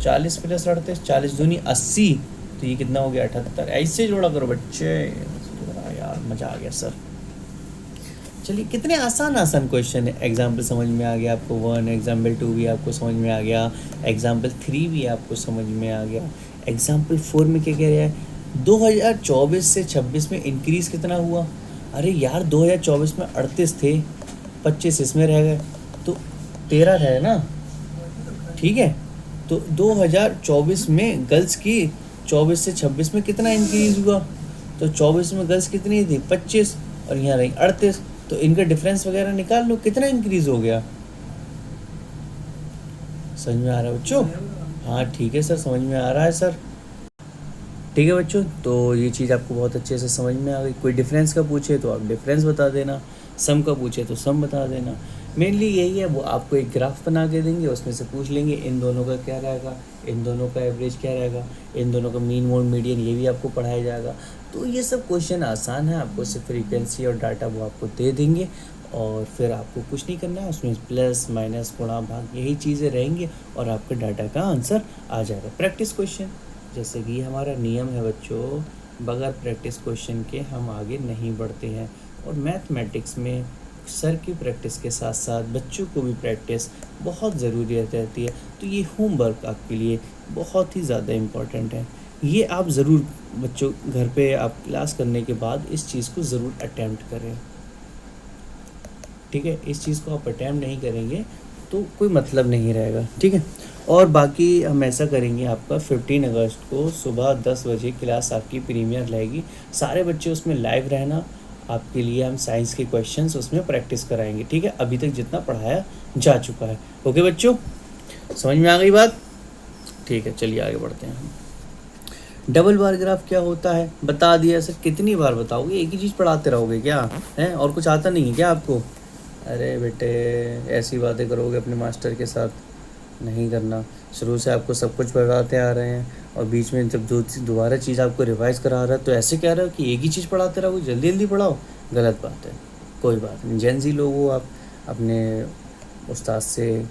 40 प्लस 38, 40 दूनी 80, तो ये कितना हो गया, 78। ऐसे जोड़ा करो बच्चे, यार मज़ा आ गया सर। चलिए, कितने आसान आसान क्वेश्चन है। एग्जाम्पल समझ में आ गया आपको 1, एग्जाम्पल 2 भी आपको समझ में आ गया, एग्जाम्पल 3 भी आपको समझ में आ गया। एग्जाम्पल 4 में क्या कह रहा है, 2024 से 26 में इंक्रीज़ कितना हुआ। अरे यार 2024 में 38 थे, 25 इसमें रह गए, तो 13 रहे ना, ठीक है। तो 2024 में गर्ल्स की 24 से 26 में कितना इंक्रीज़ हुआ, तो 24 में गर्ल्स कितनी थी, 25, और यहाँ रही 38, तो इनका डिफरेंस वगैरह निकाल लो, कितना इंक्रीज़ हो गया। समझ में आ रहा है बच्चों। हाँ ठीक है सर, समझ में आ रहा है सर। ठीक है बच्चों, तो ये चीज़ आपको बहुत अच्छे से समझ में आ गई। कोई डिफरेंस का पूछे तो आप डिफरेंस बता देना, सम का पूछे तो सम बता देना। मेनली यही है, वो आपको एक ग्राफ बना के देंगे, उसमें से पूछ लेंगे इन दोनों का क्या रहेगा, इन दोनों का एवरेज क्या रहेगा, इन दोनों का मीन मोड मीडियन, ये भी आपको पढ़ाया जाएगा। तो ये सब क्वेश्चन आसान है, आपको सिर्फ फ्रीक्वेंसी और डाटा वो आपको दे देंगे, और फिर आपको कुछ नहीं करना है, उसमें प्लस माइनस गुणा भाग यही चीज़ें रहेंगी, और आपके डाटा का आंसर आ जाएगा। प्रैक्टिस क्वेश्चन, जैसे कि हमारा नियम है बच्चों, बगैर प्रैक्टिस क्वेश्चन के हम आगे नहीं बढ़ते हैं। और मैथमेटिक्स में सर की प्रैक्टिस के साथ साथ बच्चों को भी प्रैक्टिस बहुत ज़रूरी रहती है। तो ये होमवर्क आपके लिए बहुत ही ज़्यादा इम्पॉर्टेंट है। ये आप ज़रूर बच्चों घर पे आप क्लास करने के बाद इस चीज़ को ज़रूर अटैम्प्ट करें, ठीक है। इस चीज़ को आप अटैम्प्ट नहीं करेंगे तो कोई मतलब नहीं रहेगा, ठीक है। और बाकी हम ऐसा करेंगे, आपका 15 अगस्त को सुबह 10 बजे क्लास आपकी प्रीमियर रहेगी, सारे बच्चे उसमें लाइव रहना। आपके लिए हम साइंस के क्वेश्चंस उसमें प्रैक्टिस कराएंगे, ठीक है। अभी तक जितना पढ़ाया जा चुका है। ओके बच्चों, समझ में आ गई बात, ठीक है। चलिए आगे बढ़ते हैं। डबल बार ग्राफ क्या होता है बता दिया सर, कितनी बार बताओगे, एक ही चीज़ पढ़ाते रहोगे क्या है, और कुछ आता नहीं है क्या आपको। अरे बेटे ऐसी बातें करोगे अपने मास्टर के साथ, नहीं करना। शुरू से आपको सब कुछ पढ़ाते आ रहे हैं, और बीच में जब दोबारा चीज़ आपको रिवाइज करा रहा है तो ऐसे कह रहे हो कि एक ही चीज़ पढ़ाते रहो, जल्दी जल्दी पढ़ाओ। गलत बात है, कोई बात नहीं। जेंजी लोग हो आप, अपने उस्ताद से।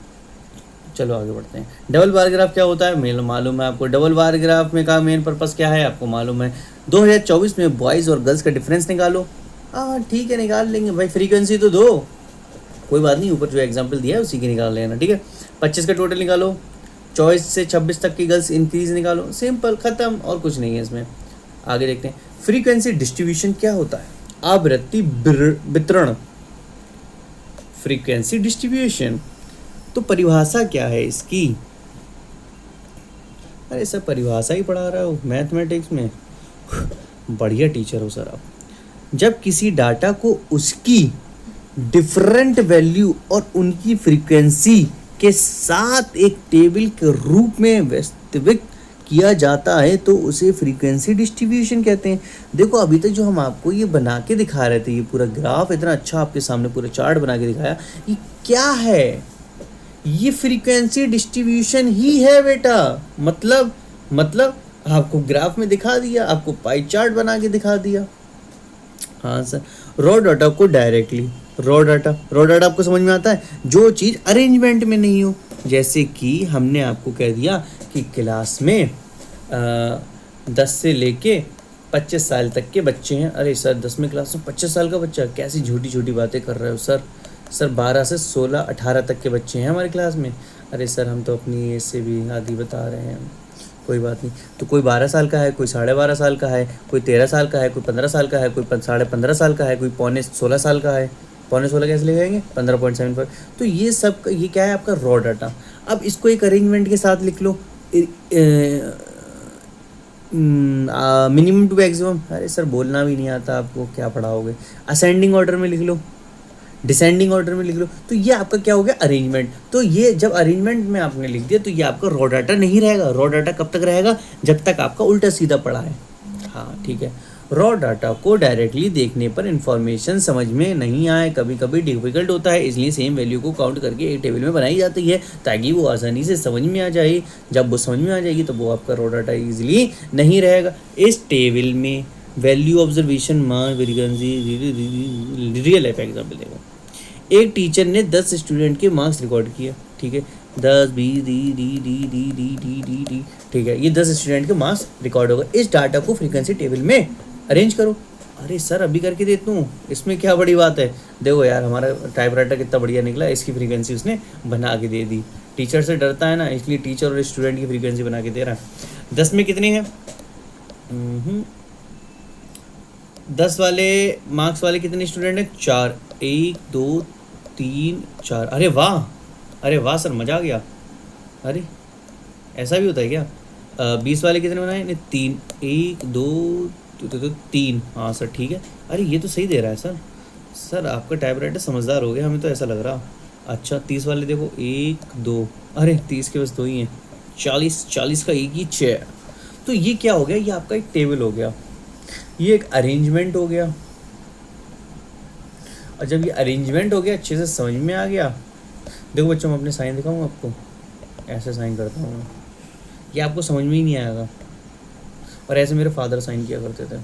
चलो आगे बढ़ते हैं। डबल बार ग्राफ क्या होता है, मेन मालूम है आपको। डबल बार ग्राफ में का मेन पर्पस क्या है आपको मालूम है। 2024 में बॉयज़ और गर्ल्स का डिफरेंस निकालो। हाँ ठीक है, निकाल लेंगे भाई, फ्रीक्वेंसी तो दो, कोई बात नहीं, ऊपर जो एग्जांपल दिया है उसी की निकाल लेना, ठीक है। 25 का टोटल निकालो, 24 से 26 तक की गर्ल्स इंक्रीज निकालो, सिंपल, ख़त्म, और कुछ नहीं है इसमें। आगे देखते हैं, फ्रीक्वेंसी डिस्ट्रीब्यूशन क्या होता है, आवृत्ति वितरण, फ्रीक्वेंसी डिस्ट्रीब्यूशन। तो परिभाषा क्या है इसकी। अरे सर परिभाषा ही पढ़ा रहा हो मैथमेटिक्स में, बढ़िया टीचर हो सर आप। जब किसी डाटा को उसकी डिफरेंट वैल्यू और उनकी फ्रीक्वेंसी के साथ एक टेबल के रूप में व्यवस्थित किया जाता है तो उसे फ्रीक्वेंसी डिस्ट्रीब्यूशन कहते हैं। देखो अभी तक जो हम आपको ये बना के दिखा रहे थे, ये पूरा ग्राफ इतना अच्छा आपके सामने पूरा चार्ट बना के दिखाया, ये क्या है? ये फ्रीक्वेंसी डिस्ट्रीब्यूशन ही है बेटा। मतलब आपको ग्राफ में दिखा दिया, आपको पाई चार्ट बना के दिखा दिया। हाँ सर, रॉ डाटा को डायरेक्टली, रॉ डाटा आपको समझ में आता है, जो चीज़ अरेंजमेंट में नहीं हो। जैसे कि हमने आपको कह दिया कि क्लास में 10 से लेके 25 साल तक के बच्चे हैं। अरे सर 10वीं क्लास में 25 साल का बच्चा, कैसी झूठी झूठी बातें कर रहे हो सर। 12 से 16 18 तक के बच्चे हैं हमारी क्लास में। अरे सर हम तो अपनी एज से भी आधी बता रहे हैं, कोई बात नहीं। तो कोई 12 साल का है, कोई 12.5 साल का है, कोई 13 साल का है, कोई 15 साल का है, कोई 15.5 साल का है, कोई पौने 16 साल का है। पौने 16 कैसे ले जाएंगे? 15.75। तो ये सब ये क्या है? आपका रॉ डाटा। अब इसको एक अरेंजमेंट के साथ लिख लो, मिनिमम टू मैक्सिमम। अरे सर बोलना भी नहीं आता आपको, क्या पढ़ाओगे? असेंडिंग ऑर्डर में लिख लो, डिसेंडिंग ऑर्डर में लिख लो। तो ये आपका क्या हो गया? अरेंजमेंट। तो ये जब अरेंजमेंट में आपने लिख दिया तो ये आपका रॉ डाटा नहीं रहेगा। रॉ डाटा कब तक रहेगा? जब तक आपका उल्टा सीधा पड़ा है। हाँ ठीक है। रॉ डाटा को डायरेक्टली देखने पर इंफॉर्मेशन समझ में नहीं आए, कभी कभी डिफिकल्ट होता है, इसलिए सेम वैल्यू को काउंट करके एक टेबल में बनाई जाती है ताकि वो आसानी से समझ में आ जाए। जब वो समझ में आ जाएगी तो वो आपका रॉ डाटा ईजिली नहीं रहेगा। इस टेबल में value, observation, mark, frequency, real life example देखो। एक टीचर ने 10 स्टूडेंट के मार्क्स रिकॉर्ड किए, ठीक है, 10 20 डी, ठीक है, ये 10 स्टूडेंट के मार्क्स रिकॉर्ड होगा। इस डाटा को फ्रीक्वेंसी टेबल में अरेंज करो। अरे सर अभी करके देता हूँ, इसमें क्या बड़ी बात है? देखो यार हमारा टाइपराइटर कितना बढ़िया निकला, इसकी फ्रीक्वेंसी उसने बना के दे दी। टीचर से डरता है ना, इसलिए टीचर और स्टूडेंट की फ्रीक्वेंसी बना के दे रहा है। 10 में कितनी है? 10 वाले मार्क्स वाले कितने स्टूडेंट हैं? 4, 1 2 3 4। अरे वाह सर, मज़ा आ गया। अरे ऐसा भी होता है क्या? 20 वाले कितने बनाए? नहीं 3, 1 2 3। हाँ सर ठीक है। अरे ये तो सही दे रहा है सर आपका टाइपराइटर समझदार हो गया, हमें तो ऐसा लग रहा। अच्छा 30 वाले देखो, 1 2, अरे 30 के बस 2 ही हैं। 40 का एक ही 6। तो ये क्या हो गया? ये आपका एक टेबल हो गया, ये एक अरेंजमेंट हो गया। और जब ये अरेंजमेंट हो गया, अच्छे से समझ में आ गया। देखो बच्चों मैं अपने साइन दिखाऊंगा आपको, ऐसे साइन करता हूँ मैं, ये आपको समझ में ही नहीं आएगा। और ऐसे मेरे फादर साइन किया करते थे,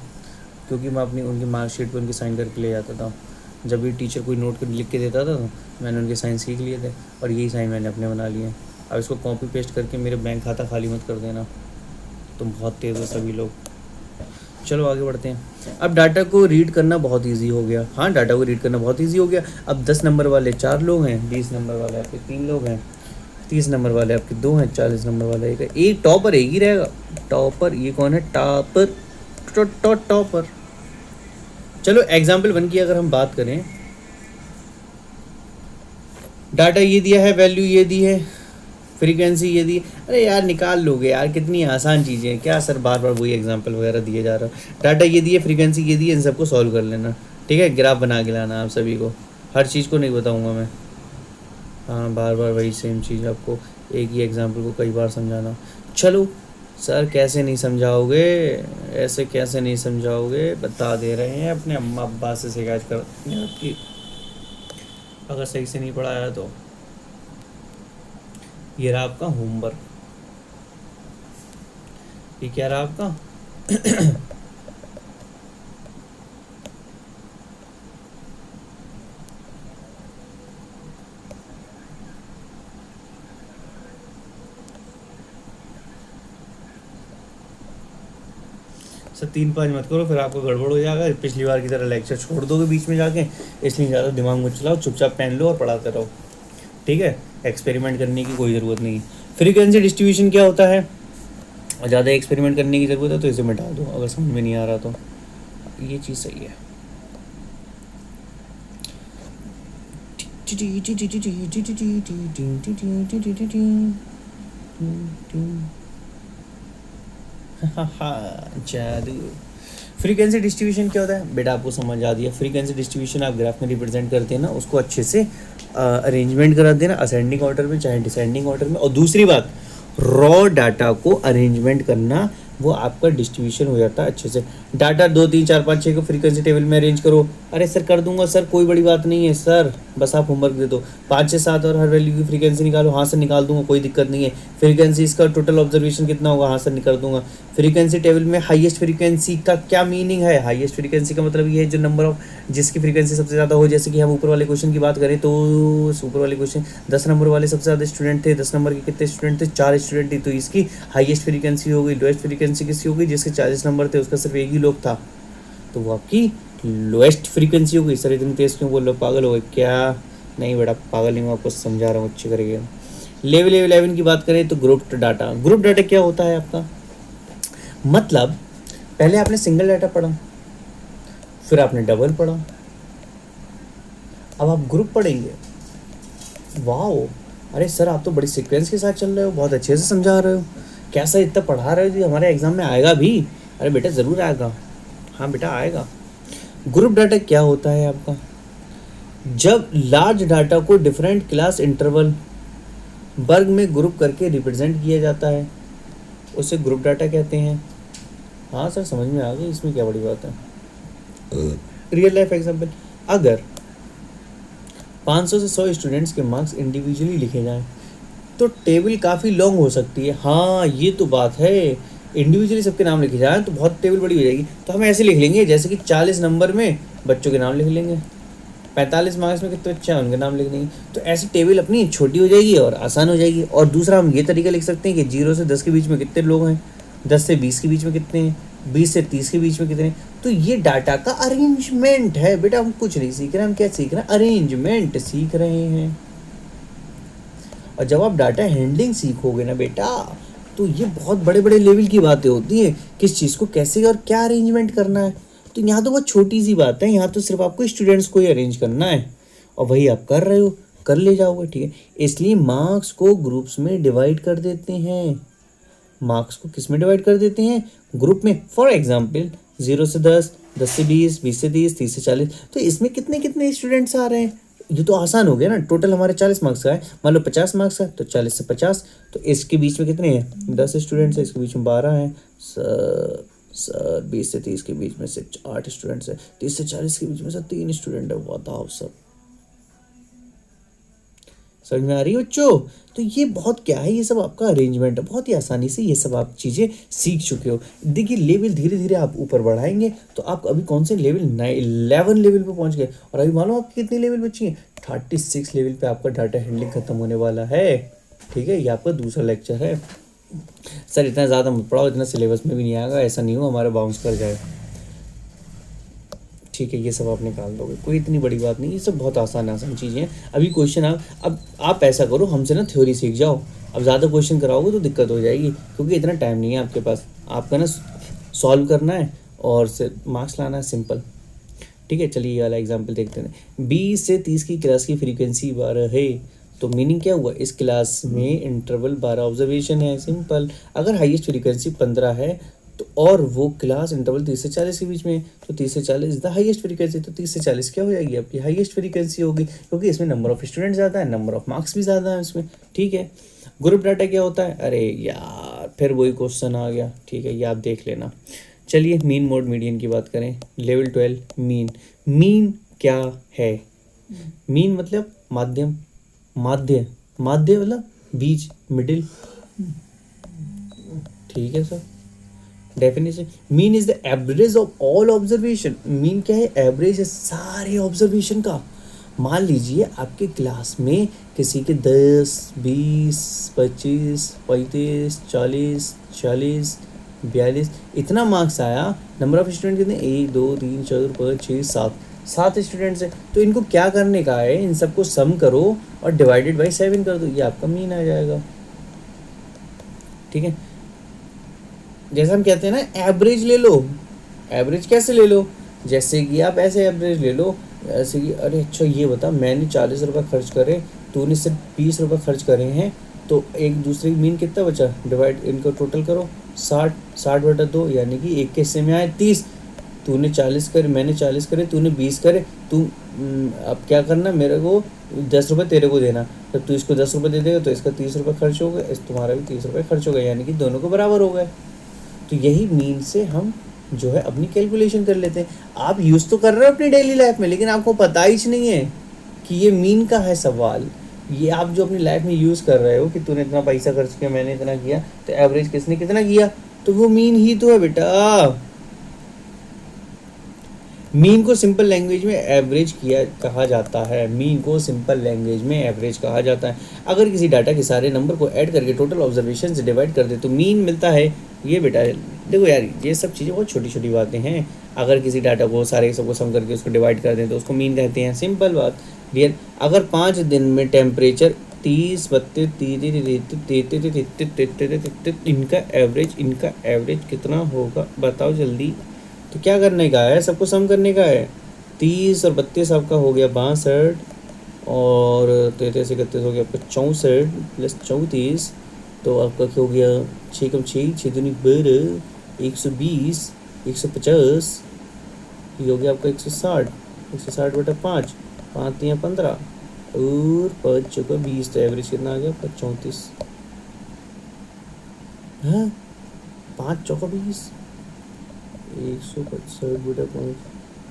क्योंकि मैं अपनी उनकी मार्कशीट पे उनकी साइन करके ले जाता था। जब भी टीचर कोई नोट कर लिख के देता था तो मैंने उनके साइन सीख लिए थे, और यही साइन मैंने अपने बना लिए। अब इसको कॉपी पेस्ट करके मेरे बैंक खाता खाली मत कर देना, तुम बहुत तेज़ हो सभी लोग। चलो आगे बढ़ते हैं। अब डाटा को रीड करना बहुत इजी हो गया। हाँ डाटा को रीड करना बहुत इजी हो गया। अब 10 नंबर वाले 4 लोग हैं, 20 नंबर वाले आपके 3 लोग हैं, 30 नंबर वाले आपके 2 हैं, 40 नंबर वाले एक है। एक टॉपर एक ही रहेगा। टॉपर, ये कौन है? टॉपर। टॉपर। चलो एग्जाम्पल 1 की अगर हम बात करें, डाटा ये दिया है, वैल्यू ये दी है, फ्रीक्वेंसी ये दी। अरे यार निकाल लोगे यार, कितनी आसान चीज़ें हैं, क्या सर बार बार वही एग्जांपल वगैरह दिए जा रहा है। डाटा ये दी है, फ्रीक्वेंसी ये दी है, इन सबको सॉल्व कर लेना, ठीक है। ग्राफ बना के लाना आप सभी को, हर चीज़ को नहीं बताऊंगा मैं। हाँ बार बार वही सेम चीज़, आपको एक ही एग्जांपल को कई बार समझाना। चलो सर कैसे नहीं समझाओगे, ऐसे कैसे नहीं समझाओगे, बता दे रहे हैं। अपने अम्मा अब्बा से शिकायत कर आपकी अगर सही से नहीं पढ़ाया तो। ये रहा आपका होमवर्क, ये क्या रहा आपका सर 3-5 मत करो, फिर आपको गड़बड़ हो जाएगा। पिछली बार की तरह लेक्चर छोड़ दोगे बीच में जाके, इसलिए ज़्यादा दिमाग मत चलाओ, चुपचाप पेन लो और पढ़ाते रहो, ठीक है। एक्सपेरिमेंट करने की कोई ज़रूरत नहीं। फ्रीक्वेंसी डिस्ट्रीब्यूशन क्या होता है? और ज़्यादा एक्सपेरिमेंट करने की ज़रूरत है तो इसे मिटा दो अगर समझ में नहीं आ रहा तो। ये चीज़ सही है। जादू। फ्रीक्वेंसी डिस्ट्रीब्यूशन क्या होता है बेटा? आपको समझ आ दिया। फ्रीक्वेंसी डिस्ट्रीब्यूशन आप ग्राफ में रिप्रेजेंट करते हैं ना, उसको अच्छे से अरेंजमेंट करा देना, असेंडिंग ऑर्डर में चाहे डिसेंडिंग ऑर्डर में। और दूसरी बात, रॉ डाटा को अरेंजमेंट करना, वो आपका डिस्ट्रीब्यूशन हो जाता है अच्छे से। डाटा 2 3 4 5 6 को फ्रीक्वेंसी टेबल में अरेंज करो, अरे सर कर दूंगा सर, कोई बड़ी बात नहीं है सर, बस आप होमवर्क दे दो। 5 6 7 और हर वैल्यू की फ्रीक्वेंसी निकालो, हाँ सर निकाल दूंगा, कोई दिक्कत नहीं है। फ्रीक्वेंसी इसका टोटल ऑब्जर्वेशन कितना होगा, हाँ सर निकाल दूंगा। फ्रीक्वेंसी टेबल में हाईएस्ट फ्रीक्वेंसी का क्या मीनिंग है, हाईएस्ट फ्रीक्वेंसी का मतलब ये है जो नंबर ऑफ जिसकी फ्रीक्वेंसी सबसे ज़्यादा हो। जैसे कि हम ऊपर वाले क्वेश्चन की बात करें तो ऊपर वाले क्वेश्चन 10 नंबर वाले सबसे ज़्यादा स्टूडेंट थे, 10 नंबर के कितने स्टूडेंट थे, 4 स्टूडेंट थे, तो इसकी हाईएस्ट फ्रीक्वेंसी हो गई। लोएस्ट फ्रीक्वेंसी किसकी हो गई, जिसके 40 नंबर थे उसका सिर्फ एक ही लोग था, तो वो आपकी लोएस्ट फ्रीक्वेंसी हो गई। सर इतनी तेज़ क्यों बोल रहे हो, पागल हो गए क्या? नहीं बेटा पागल नहीं, मैं आपको समझा रहा हूँ अच्छी करेंगे। लेवल 11 की बात करें तो ग्रुप डाटा। ग्रुप डाटा क्या होता है आपका, मतलब पहले आपने सिंगल डाटा पढ़ा, फिर आपने डबल पढ़ा, अब आप ग्रुप पढ़ेंगे। वाओ, अरे सर आप तो बड़ी सीक्वेंस के साथ चल रहे हो, बहुत अच्छे से समझा रहे हो, कैसा इतना पढ़ा रहे हो जी, हमारे एग्जाम में आएगा भी? अरे बेटा ज़रूर आएगा, हाँ बेटा आएगा। ग्रुप डाटा क्या होता है आपका, जब लार्ज डाटा को डिफरेंट क्लास इंटरवल वर्ग में ग्रुप करके रिप्रेजेंट किया जाता है, उसे ग्रुप डाटा कहते हैं। हाँ सर समझ में आ गई, इसमें क्या बड़ी बात है। रियल लाइफ एग्जांपल, अगर 500 से 100 स्टूडेंट्स के मार्क्स इंडिविजुअली लिखे जाएं तो टेबल काफ़ी लॉन्ग हो सकती है। हाँ ये तो बात है, इंडिविजुअली सबके नाम लिखे जाएं तो बहुत टेबल बड़ी हो जाएगी। तो हम ऐसे लिख लेंगे जैसे कि 40 नंबर में बच्चों के नाम लिख लेंगे, 45 मार्क्स में कितने बच्चे हैं उनके नाम लिख देंगे, तो ऐसी टेबल अपनी छोटी हो जाएगी और आसान हो जाएगी। और दूसरा हम ये तरीका लिख सकते हैं कि 0 से 10 के बीच में कितने लोग हैं, 10 से 20 के बीच में कितने हैं, 20 से 30 के बीच में कितने। तो ये डाटा का अरेंजमेंट है बेटा, हम कुछ नहीं सीख रहे, हम क्या सीख रहे हैं, अरेंजमेंट सीख रहे हैं। और जब आप डाटा हैंडलिंग सीखोगे ना बेटा, तो ये बहुत बड़े बड़े लेवल की बातें होती हैं, किस चीज़ को कैसे और क्या अरेंजमेंट करना है। तो यहाँ तो बहुत छोटी सी बात है, यहाँ तो सिर्फ आपको स्टूडेंट्स को ही अरेंज करना है और वही आप कर रहे हो, कर ले जाओगे, ठीक है। इसलिए मार्क्स को ग्रुप्स में डिवाइड कर देते हैं। मार्क्स को किस में डिवाइड कर देते हैं, ग्रुप में। फॉर एग्जाम्पल 0 से 10, 10 से 20, 20 से 30, 30 से 40, तो इसमें कितने कितने स्टूडेंट्स आ रहे हैं, ये तो आसान हो गया ना। टोटल हमारे 40 मार्क्स का है, मान लो 50 मार्क्स का, तो 40 से 50, तो इसके बीच में कितने हैं, 10 स्टूडेंट्स है, इसके बीच में 12 हैं। सर 20 से 30 के बीच में से 8 स्टूडेंट्स है, 30 से 40 के बीच में से 3 स्टूडेंट है। बताओ सर, समझ में आ रही है बच्चों? तो ये बहुत क्या है, ये सब आपका अरेंजमेंट है, बहुत ही आसानी से ये सब आप चीज़ें सीख चुके हो। देखिए लेवल धीरे धीरे आप ऊपर बढ़ाएंगे तो आप अभी कौन से लेवल 11 लेवल पे पहुंच गए, और अभी मालूम आपकी कितनी लेवल बची है, 36 लेवल पे आपका डाटा हैंडलिंग खत्म होने वाला है, ठीक है। ये आपका दूसरा लेक्चर है। सर इतना ज़्यादा मत पढ़ाओ, इतना सिलेबस में भी नहीं आएगा, ऐसा नहीं हो हमारा बाउंस कर जाए, ठीक है। ये सब आप निकाल दोगे, कोई इतनी बड़ी बात नहीं, ये सब बहुत आसान आसान चीज़ें हैं। अभी क्वेश्चन अब आप ऐसा करो, हमसे ना थ्योरी सीख जाओ, अब ज़्यादा क्वेश्चन कराओगे तो दिक्कत हो जाएगी, क्योंकि इतना टाइम नहीं है आपके पास, आपका ना सॉल्व करना है और मार्क्स लाना है, सिंपल, ठीक है। चलिए ये वाला एग्जाम्पल देखते हैं। 20 से 30 की क्लास की फ्रीक्वेंसी 12 है, तो मीनिंग क्या हुआ, इस क्लास में इंटरवल 12 ऑब्जर्वेशन है, सिंपल। अगर हाईएस्ट फ्रीक्वेंसी 15 है तो और वो क्लास इंटरवल 30 से 40 के बीच में, तो 30 से 40 इज द हाईएस्ट फ्रीक्वेंसी, तो 30 से 40 क्या हो जाएगी आपकी हाईएस्ट फ्रीक्वेंसी होगी, क्योंकि इसमें नंबर ऑफ स्टूडेंट ज़्यादा है, नंबर ऑफ मार्क्स भी ज़्यादा है इसमें, ठीक है। ग्रुप डाटा क्या होता है, अरे यार फिर वही क्वेश्चन आ गया, ठीक है, ये आप देख लेना। चलिए मीन मोड मीडियन की बात करें, लेवल 12 मीन। मीन क्या है, मीन मतलब माध्यम, माध्य मतलब बीच, मिडिल, ठीक है sir. Definition, mean is the average of all observation. Mean क्या है, एवरेज है सारे ऑब्जर्वेशन का। मान लीजिए आपके क्लास में किसी के 10, 20, 25, 35, 40, 40, 42 इतना मार्क्स आया। नंबर ऑफ स्टूडेंट कितने, 1 2 3 4 5 6 7 स्टूडेंट्स हैं। तो इनको क्या करने का है, इन सबको सम करो और डिवाइडेड बाई 7 कर दो, ये आपका मीन आ जाएगा, ठीक है। जैसे हम कहते हैं ना एवरेज ले लो, एवरेज कैसे ले लो, जैसे कि आप ऐसे एवरेज ले लो, ऐसे कि अरे अच्छा ये बता, मैंने 40 रुपये खर्च करे, तूने सिर्फ 20 रुपये खर्च करे हैं, तो एक दूसरे की मीन कितना बचा, डिवाइड इनको टोटल करो, 60 बटा 2, यानी कि एक के हिस्से में आए 30, तूने 40 करे, मैंने 40 करे, तूने 20 करे, तू अब क्या करना, मेरे को 10 रुपये तेरे को देना। तो तू इसको 10 रुपये दे देगा तो इसका 30 रुपये खर्च हो गए, इस तुम्हारा भी 30 रुपये खर्च हो गए, यानी कि दोनों को बराबर हो गए। तो यही मीन से हम जो है अपनी कैलकुलेशन कर लेते हैं। आप यूज़ तो कर रहे हो अपनी डेली लाइफ में, लेकिन आपको पता ही नहीं है कि ये मीन का है सवाल। ये आप जो अपनी लाइफ में यूज़ कर रहे हो कि तूने इतना पैसा खर्च किया, मैंने इतना किया, तो एवरेज किसने कितना किया, तो वो मीन ही तो है बेटा। मीन को सिंपल लैंग्वेज में एवरेज किया कहा जाता है। मीन को सिंपल लैंग्वेज में एवरेज कहा जाता है। अगर किसी डाटा के सारे नंबर को ऐड करके टोटल ऑब्जर्वेशन से डिवाइड कर दे तो मीन मिलता है। ये बेटा देखो यार, ये सब चीज़ें बहुत छोटी छोटी बातें हैं। अगर किसी डाटा को सारे सबको सम करके उसको डिवाइड कर दें तो उसको मीन कहते हैं। सिंपल बात क्लियर। अगर 5 दिन में टेम्परेचर 30, 32, इनका एवरेज कितना होगा बताओ जल्दी। तो क्या करने का है, सबको सम करने का है। 30 और 32 आपका हो गया 62, और 33 31 हो गया आपका 64 प्लस 34, तो आपका क्या हो गया 6 कम 6 6 दूनी 12, 120, 150, ये हो गया आपका 160, 160/5, 5 3 15 और 5 चौका 20, तो एवरेज कितना आ गया आपका 34। हाँ 5 चौका 20, 165/5,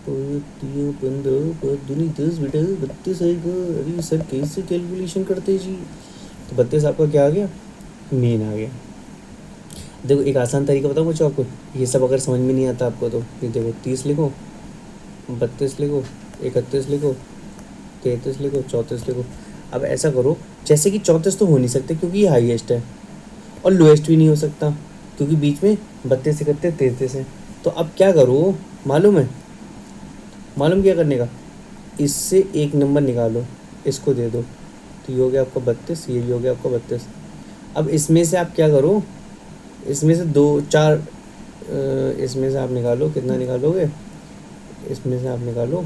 3 15, 5 दूनी 10 बेटा 32 आएगा। अरे सर कैसे कैलकुलेशन करते जी। तो 32 आपका क्या आ गया, मीन आ गया। देखो एक आसान तरीका बताऊँ मुझे आपको, ये सब अगर समझ में नहीं आता आपको तो ये देखो 30 लिखो, 32 लिखो, 31 लिखो, 33 लिखो, 34 लिखो। अब ऐसा करो, जैसे कि 34 तो हो नहीं सकते क्योंकि ये हाईएस्ट है, और लोएस्ट भी नहीं हो सकता क्योंकि बीच में 32 31 33 है। तो अब क्या करो मालूम है, मालूम क्या करने का, इससे एक नंबर निकालो, इसको दे दो, तो ये हो गया आपका 32, ये भी हो गया आपका 32। अब इसमें से आप क्या करो, इसमें से 2 4 इसमें से आप निकालो, कितना निकालोगे, इसमें से आप निकालो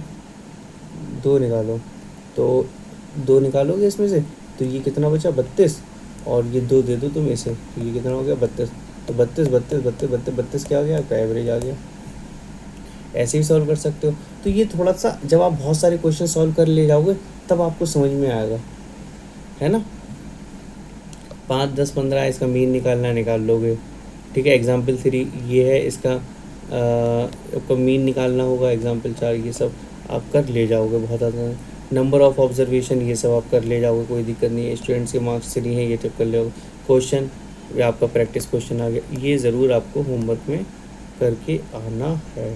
2 निकालो, तो 2 निकालोगे इसमें से, तो ये कितना बचा 32, और ये 2 दे दो तुम इसे, तो ये कितना हो गया 32। तो 32 32 32 32 32 क्या आ गया आपका एवरेज आ गया। ऐसे भी सॉल्व कर सकते हो। तो ये थोड़ा सा जब आप बहुत सारे क्वेश्चन सॉल्व कर ले जाओगे तब आपको समझ में आएगा, है ना। 5 10 15 इसका मीन निकालना, निकाल लोगे, ठीक है। एग्जाम्पल 3 ये है, इसका आपको मीन निकालना होगा। एग्जाम्पल 4 ये सब आप कर ले जाओगे बहुत आसान। नंबर ऑफ ऑब्जर्वेशन ये सब आप कर ले जाओगे, कोई दिक्कत नहीं है। स्टूडेंट्स के मार्क्स से नहीं है, ये तो कर ले। क्वेश्चन या आपका प्रैक्टिस क्वेश्चन आ गया, ये ज़रूर आपको होमवर्क में करके आना है,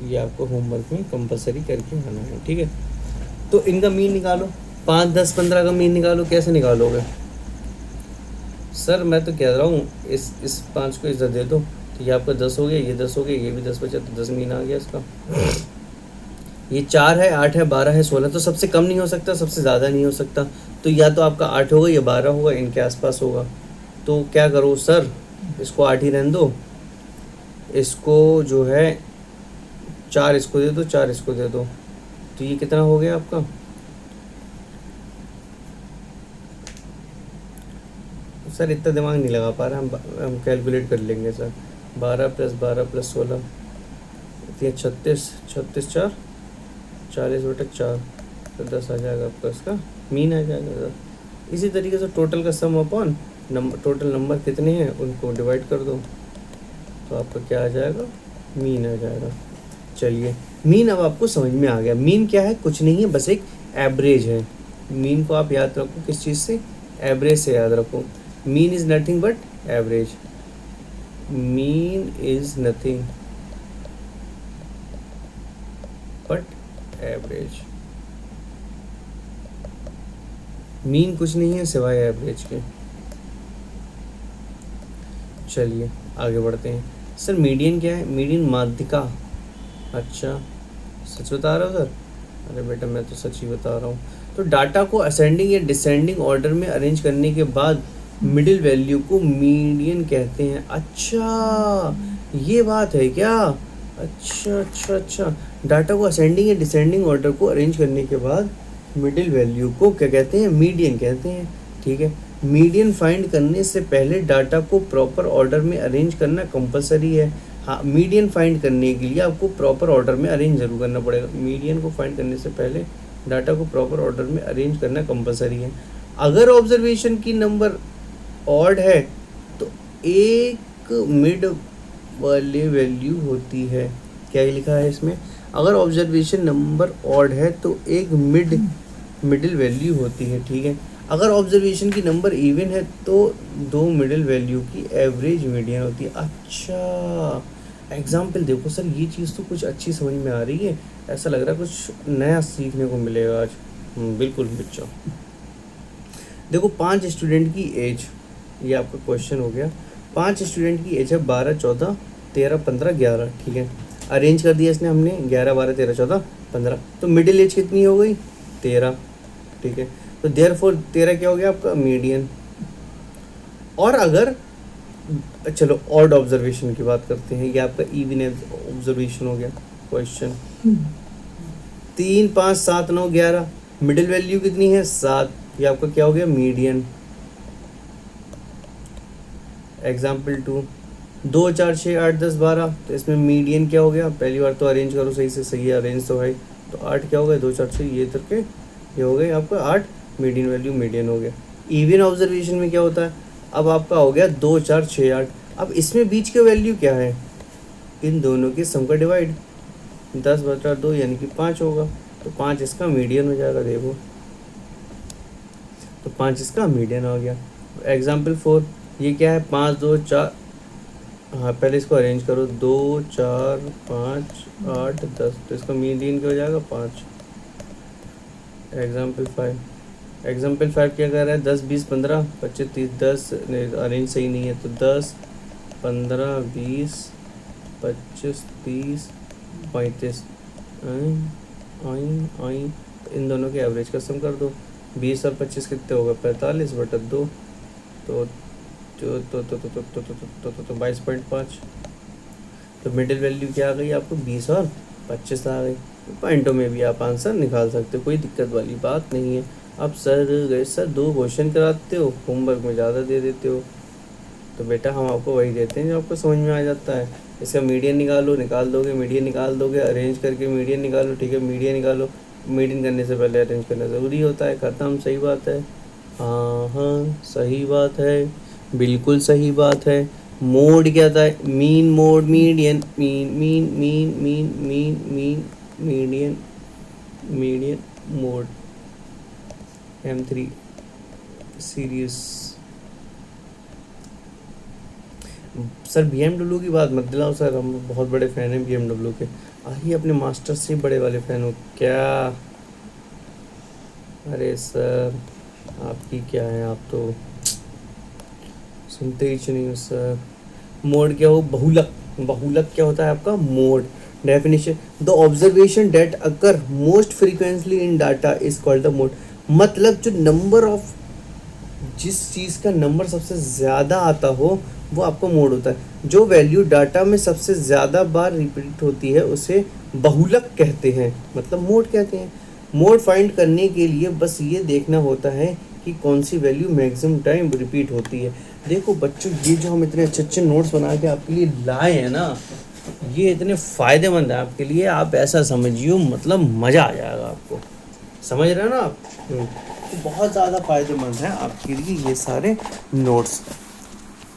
ये आपको होमवर्क में कंपलसरी करके आना है, ठीक है। तो इनका मीन निकालो, 5 10 15 का मीन निकालो। कैसे निकालोगे सर, मैं तो कह रहा हूँ इस 5 को इधर दे दो, तो ये आपका 10 हो गया, ये 10 हो गया, ये भी 10 बचा, तो 10 मीन आ गया इसका। ये 4 है, 8 है, 12 है, 16, तो सबसे कम नहीं हो सकता, सबसे ज़्यादा नहीं हो सकता। तो या तो आपका 8 होगा या 12 होगा, इनके आसपास होगा। तो क्या करो सर, इसको 8 ही रहने दो, इसको जो है 4 इसको दे दो, 4 इसको दे दो, तो ये कितना हो गया आपका, सर इतना दिमाग नहीं लगा पा रहे हम कैलकुलेट कर लेंगे सर। 12 + 12 + 16 ये 36, 36 4 40/4, तो 10 आ जाएगा आपका, इसका मीन आ जाएगा सर। इसी तरीके से टोटल का सम अपॉन नंबर, टोटल नंबर कितने हैं उनको डिवाइड कर दो, तो आपका क्या आ जाएगा, मीन आ जाएगा। चलिए मीन अब आपको समझ में आ गया। मीन क्या है, कुछ नहीं है, बस एक एवरेज है। मीन को आप याद रखो किस चीज़ से, एवरेज से याद रखो। Mean is nothing but average, mean is nothing but average. Mean कुछ नहीं है सिवाय एवरेज के। चलिए आगे बढ़ते हैं। सर मीडियन क्या है, मीडियन माध्यिका। अच्छा सच बता रहे हो सर, अरे बेटा मैं तो सच ही बता रहा हूँ। तो डाटा को असेंडिंग या डिसेंडिंग ऑर्डर में अरेंज करने के बाद मिडिल वैल्यू को मीडियन कहते हैं। अच्छा ये बात है क्या, अच्छा अच्छा अच्छा। डाटा को असेंडिंग या डिसेंडिंग ऑर्डर को अरेंज करने के बाद मिडिल वैल्यू को क्या कहते हैं, मीडियन कहते हैं, ठीक है। मीडियन फाइंड करने से पहले डाटा को प्रॉपर ऑर्डर में अरेंज करना कंपलसरी है। हाँ, मीडियन फाइंड करने के लिए आपको प्रॉपर ऑर्डर में अरेंज जरूर करना पड़ेगा। मीडियन को फाइंड करने से पहले डाटा को प्रॉपर ऑर्डर में अरेंज करना कंपलसरी है। अगर ऑब्जर्वेशन की नंबर ऑड है तो एक मिड वाली वैल्यू होती है। क्या लिखा है इसमें? अगर ऑब्जर्वेशन नंबर ऑड है तो एक मिडिल वैल्यू होती है। ठीक है, अगर ऑब्जर्वेशन की नंबर इवन है तो दो मिडिल वैल्यू की एवरेज मीडियन होती है। अच्छा, एग्जाम्पल देखो सर, ये चीज़ तो कुछ अच्छी समझ में आ रही है, ऐसा लग रहा है कुछ नया सीखने को मिलेगा आज। बिल्कुल बच्चों, देखो 5 स्टूडेंट की एज, ये आपका क्वेश्चन हो गया। 5 स्टूडेंट की एज है 12, 14, 13, 15, 11। ठीक है, अरेंज कर दिया इसने हमने 11, 12, 13, 14, 15। तो मिडिल एज कितनी हो गई? 13। ठीक है, तो देयरफॉर 13 क्या हो गया आपका? मीडियन। और अगर चलो ऑड ऑब्जर्वेशन की बात करते हैं, ये आपका इवन ऑब्जर्वेशन हो गया क्वेश्चन। 3, 5, 7, 9, 11, मिडिल वैल्यू कितनी है? 7। ये आपका क्या हो गया? मीडियन। एग्जाम्पल 2, 2, 4, 6, 8, 10, 12। तो इसमें मीडियन क्या हो गया? पहली बार तो अरेंज करो सही से, सही है अरेंज तो है। तो 8 क्या हो गया? 2, 4, 6, ये करके ये हो गया आपका 8 मीडियन वैल्यू, मीडियन हो गया। इवन ऑब्जर्वेशन में क्या होता है? अब आपका हो गया 2, 4, 6, 8। अब इसमें बीच के वैल्यू क्या है? इन दोनों के सम का डिवाइड, 10/2 यानी कि 5 होगा। तो 5 इसका मीडियन हो जाएगा। देखो, तो 5 इसका मीडियन हो गया। एग्जाम्पल 4, ये क्या है? 5, 2, 4, हाँ पहले इसको अरेंज करो, 2, 4, 5, 8, 10। तो इसका मीडियन क्या हो जाएगा? 5। एग्जाम्पल 5 क्या कर रहा है? 10, 20, 15, 25, 30, 10 अरेंज सही नहीं है, तो 10, 15, 20, 25, 30, 35। तो इन दोनों के एवरेज का सम कर दो। 20 और 25 कितने होगा? 45/2। तो 22.5। तो मिडिल वैल्यू क्या आ गई आपको? 20 और 25 आ गई। पॉइंटों में भी आप आंसर निकाल सकते हो, कोई दिक्कत वाली बात नहीं है। आप सर 2 क्वेश्चन कराते हो, होमवर्क में ज़्यादा दे देते हो। तो बेटा हम आपको वही देते हैं जो आपको समझ में आ जाता है। इसका मीडियन निकाल दोगे, मीडियन निकाल दोगे, अरेंज करके मीडियन निकालो। ठीक है, मीडियन निकालो, मीडियन करने से पहले अरेंज करना ज़रूरी होता है। ख़त्म। सही बात है। हाँ हाँ, सही बात है, बिल्कुल सही बात है। मोड क्या था? Mean, mode, median, mean mean mean mean mean mean median, median, mode. M3 series. Sir BMW की बात मत दिलाओ सर, हम बहुत बड़े फ़ैन हैं BMW के। आइए अपने मास्टर से बड़े वाले फ़ैन हो क्या? अरे सर आपकी क्या है, आप तो सुनते ही नहीं हो सर। मोड क्या हो? बहुलक। बहुलक क्या होता है आपका? Mode. Definition, the observation that occur most frequently in data is called the mode. मतलब जो नंबर ऑफ, जिस चीज़ का नंबर सबसे ज़्यादा आता हो वो आपका मोड होता है। जो वैल्यू डाटा में सबसे ज़्यादा बार रिपीट होती है उसे बहुलक कहते हैं, मतलब मोड कहते हैं। मोड फाइंड करने के लिए बस ये देखना होता है कि कौन सी वैल्यू मैक्सिमम टाइम रिपीट होती है। देखो बच्चों, ये जो हम इतने अच्छे अच्छे नोट्स बना के आपके लिए लाए हैं ना, ये इतने फ़ायदेमंद है आपके लिए। आप ऐसा समझियो, मतलब मज़ा आ जाएगा आपको। समझ रहे हो ना आप? तो बहुत ज़्यादा फ़ायदेमंद है आपके लिए ये सारे नोट्स।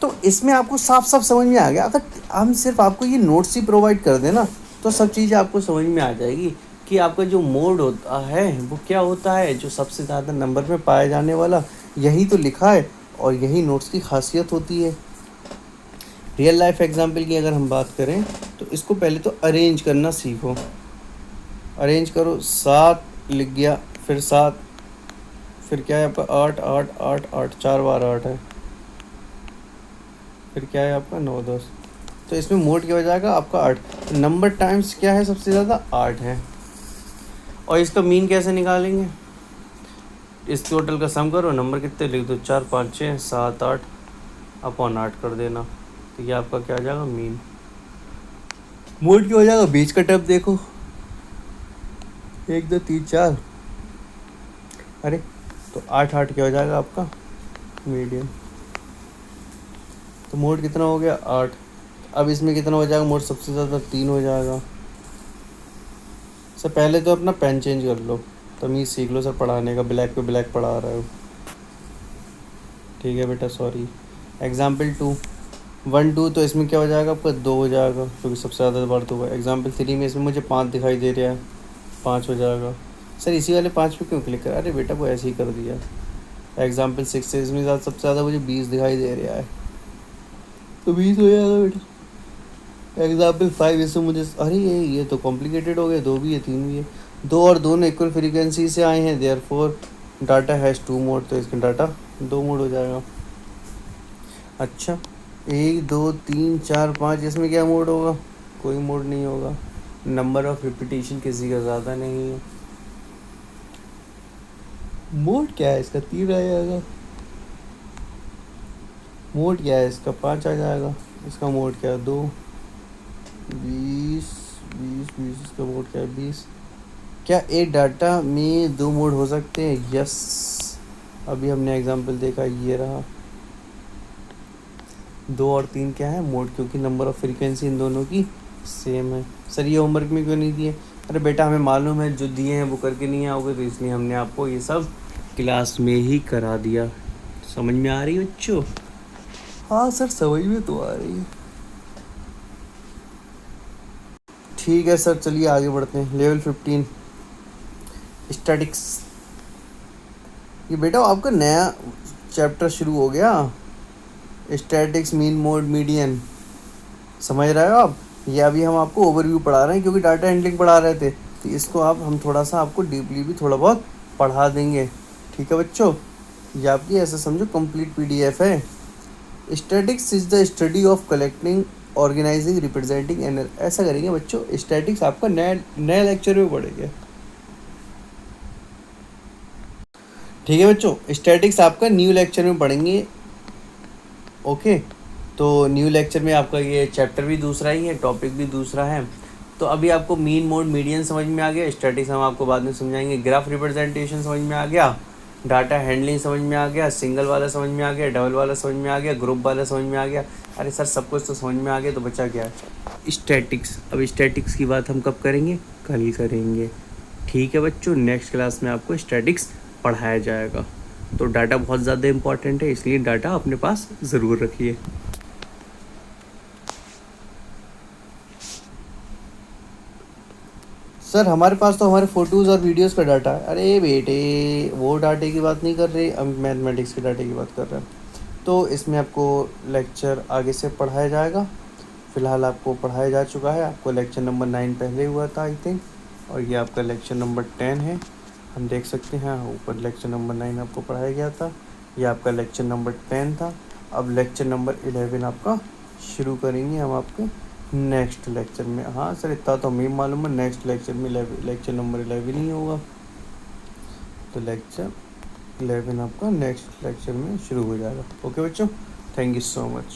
तो इसमें आपको साफ साफ समझ में आ गया। अगर हम सिर्फ आपको ये नोट्स ही प्रोवाइड कर दें ना, तो सब चीज़ें आपको समझ में आ जाएगी कि आपका जो मोड होता है वो क्या होता है, जो सबसे ज़्यादा नंबर में पाया जाने वाला, यही तो लिखा है और यही नोट्स की खासियत होती है। रियल लाइफ एग्जाम्पल की अगर हम बात करें तो इसको पहले तो अरेंज करना सीखो। अरेंज करो, 7 लिख गया, फिर 7, फिर क्या है आपका 8 8 8 8, 4 बार 8 है, फिर क्या है आपका 9 10। तो इसमें मोड क्या हो जाएगा आपका 8। नंबर टाइम्स क्या है सबसे ज़्यादा? 8 है। और इसका मीन कैसे निकालेंगे? इस टोटल का सम करो, नंबर कितने लिख दो, 4 5 6 7 8 अपॉन 8 कर देना। तो ये आपका क्या आ जाएगा? मीन। मोड क्या हो जाएगा? बीच का टर्म देखो, 1 2 3 4। अरे तो 8 8 क्या हो जाएगा आपका? मीडियन। तो मोड कितना हो गया 8। अब इसमें कितना हो जाएगा मोड सबसे ज़्यादा 3 हो जाएगा। सर पहले तो अपना पेन चेंज कर लो, तमीज़ सीख लो सर पढ़ाने का, ब्लैक पे ब्लैक पढ़ा रहे हो। ठीक है बेटा सॉरी। एग्जाम्पल 2 1 2 तो इसमें क्या हो जाएगा आपका 2 हो जाएगा क्योंकि सबसे ज़्यादा बार तो हुआ। एग्जाम्पल 3 में इसमें मुझे 5 दिखाई दे रहा है, 5 हो जाएगा। सर इसी वाले 5 पे क्यों क्लिक कर, अरे बेटा वो ऐसे ही कर दिया। एग्जाम्पल 6 से इसमें सबसे ज़्यादा मुझे 20 दिखाई दे रहा है, तो 20 हो जाएगा बेटा। एग्जाम्पल 5 इससे मुझे, अरे ये तो कॉम्प्लिकेटेड हो गया, 2 भी है 3 भी है। 2 और दोनों इक्वल फ्रीक्वेंसी से आए हैं, देयरफॉर डाटा हैज़ 2 मोड, तो इसका डाटा 2 मोड हो जाएगा। अच्छा 1 2 3 4 5 इसमें क्या मोड होगा, कोई मोड नहीं होगा। नंबर ऑफ रिपीटेशन किसी का ज़्यादा नहीं है। मोड क्या है इसका 3 आ जाएगा। मोड क्या है इसका 5 आ जाएगा। इसका मोड क्या है 2 20 20 20 इसका मोड क्या है 20। क्या एक डाटा में 2 मोड हो सकते हैं, यस। अभी हमने एग्जांपल देखा, ये रहा 2 और 3 क्या है मोड, क्योंकि नंबर ऑफ फ्रीक्वेंसी इन दोनों की सेम है। सर ये होमवर्क में क्यों नहीं दिए, अरे बेटा हमें मालूम है जो दिए हैं वो करके नहीं आओगे, तो इसलिए हमने आपको ये सब क्लास में ही करा दिया। समझ में आ रही है बच्चों? हाँ सर समझ में तो आ रही है। ठीक है सर चलिए आगे बढ़ते हैं। Level 15 statics. ये बेटा आपका नया चैप्टर शुरू हो गया, स्टैटिक्स मीन मोड मीडियन, समझ रहे हो आप? ये अभी हम आपको ओवरव्यू पढ़ा रहे हैं क्योंकि डाटा हैंडलिंग पढ़ा रहे थे, तो इसको आप हम थोड़ा सा आपको डीपली भी थोड़ा बहुत पढ़ा देंगे। ठीक है बच्चों, ये आपकी ऐसा समझो कंप्लीट पीडीएफ है। Statistics is the study of collecting organizing representing and, ऐसा करेंगे बच्चों। स्टैटिक्स आपका नया नया लेक्चर में पढ़ेंगे। ठीक है बच्चों, स्टैटिक्स आपका न्यू लेक्चर में पढ़ेंगे। ओके, तो न्यू लेक्चर में आपका ये चैप्टर भी दूसरा ही है, टॉपिक भी दूसरा है। तो अभी आपको मीन मोड मीडियन समझ में आ गया, स्टैटिक्स हम आपको बाद में समझाएंगे। ग्राफ रिप्रेजेंटेशन समझ में आ गया, डाटा हैंडलिंग समझ में आ गया, सिंगल वाला समझ में आ गया, डबल वाला समझ में आ गया, ग्रुप वाला समझ में आ गया। अरे सर सब कुछ तो समझ में आ गया, तो बचा क्या है स्टैटिक्स। अब स्टैटिक्स की बात हम कब करेंगे, कल करेंगे। ठीक है बच्चों, नेक्स्ट क्लास में आपको स्टैटिक्स पढ़ाया जाएगा। तो डाटा बहुत ज़्यादा इंपॉर्टेंट है, इसलिए डाटा अपने पास ज़रूर रखिए। सर हमारे पास तो हमारे फ़ोटोज़ और वीडियोस का डाटा है। अरे बेटे वो डाटे की बात नहीं कर रहे, हम मैथमेटिक्स के डाटे की बात कर रहे हैं। तो इसमें आपको लेक्चर आगे से पढ़ाया जाएगा। फ़िलहाल आपको पढ़ाया जा चुका है, आपको लेक्चर नंबर 9 पहले हुआ था आई थिंक, और ये आपका लेक्चर नंबर 10 है। हम देख सकते हैं ऊपर लेक्चर नंबर 9 आपको पढ़ाया गया था, ये आपका लेक्चर नंबर 10 था। अब लेक्चर नंबर 11 आपका शुरू करेंगे हम आपके नेक्स्ट लेक्चर में। हाँ सर इतना तो हमें मालूम है, नेक्स्ट लेक्चर में लेक्चर नंबर 11 ही होगा। तो लेक्चर 11 आपका नेक्स्ट लेक्चर में शुरू हो जाएगा। ओके बच्चों, थैंक यू सो मच।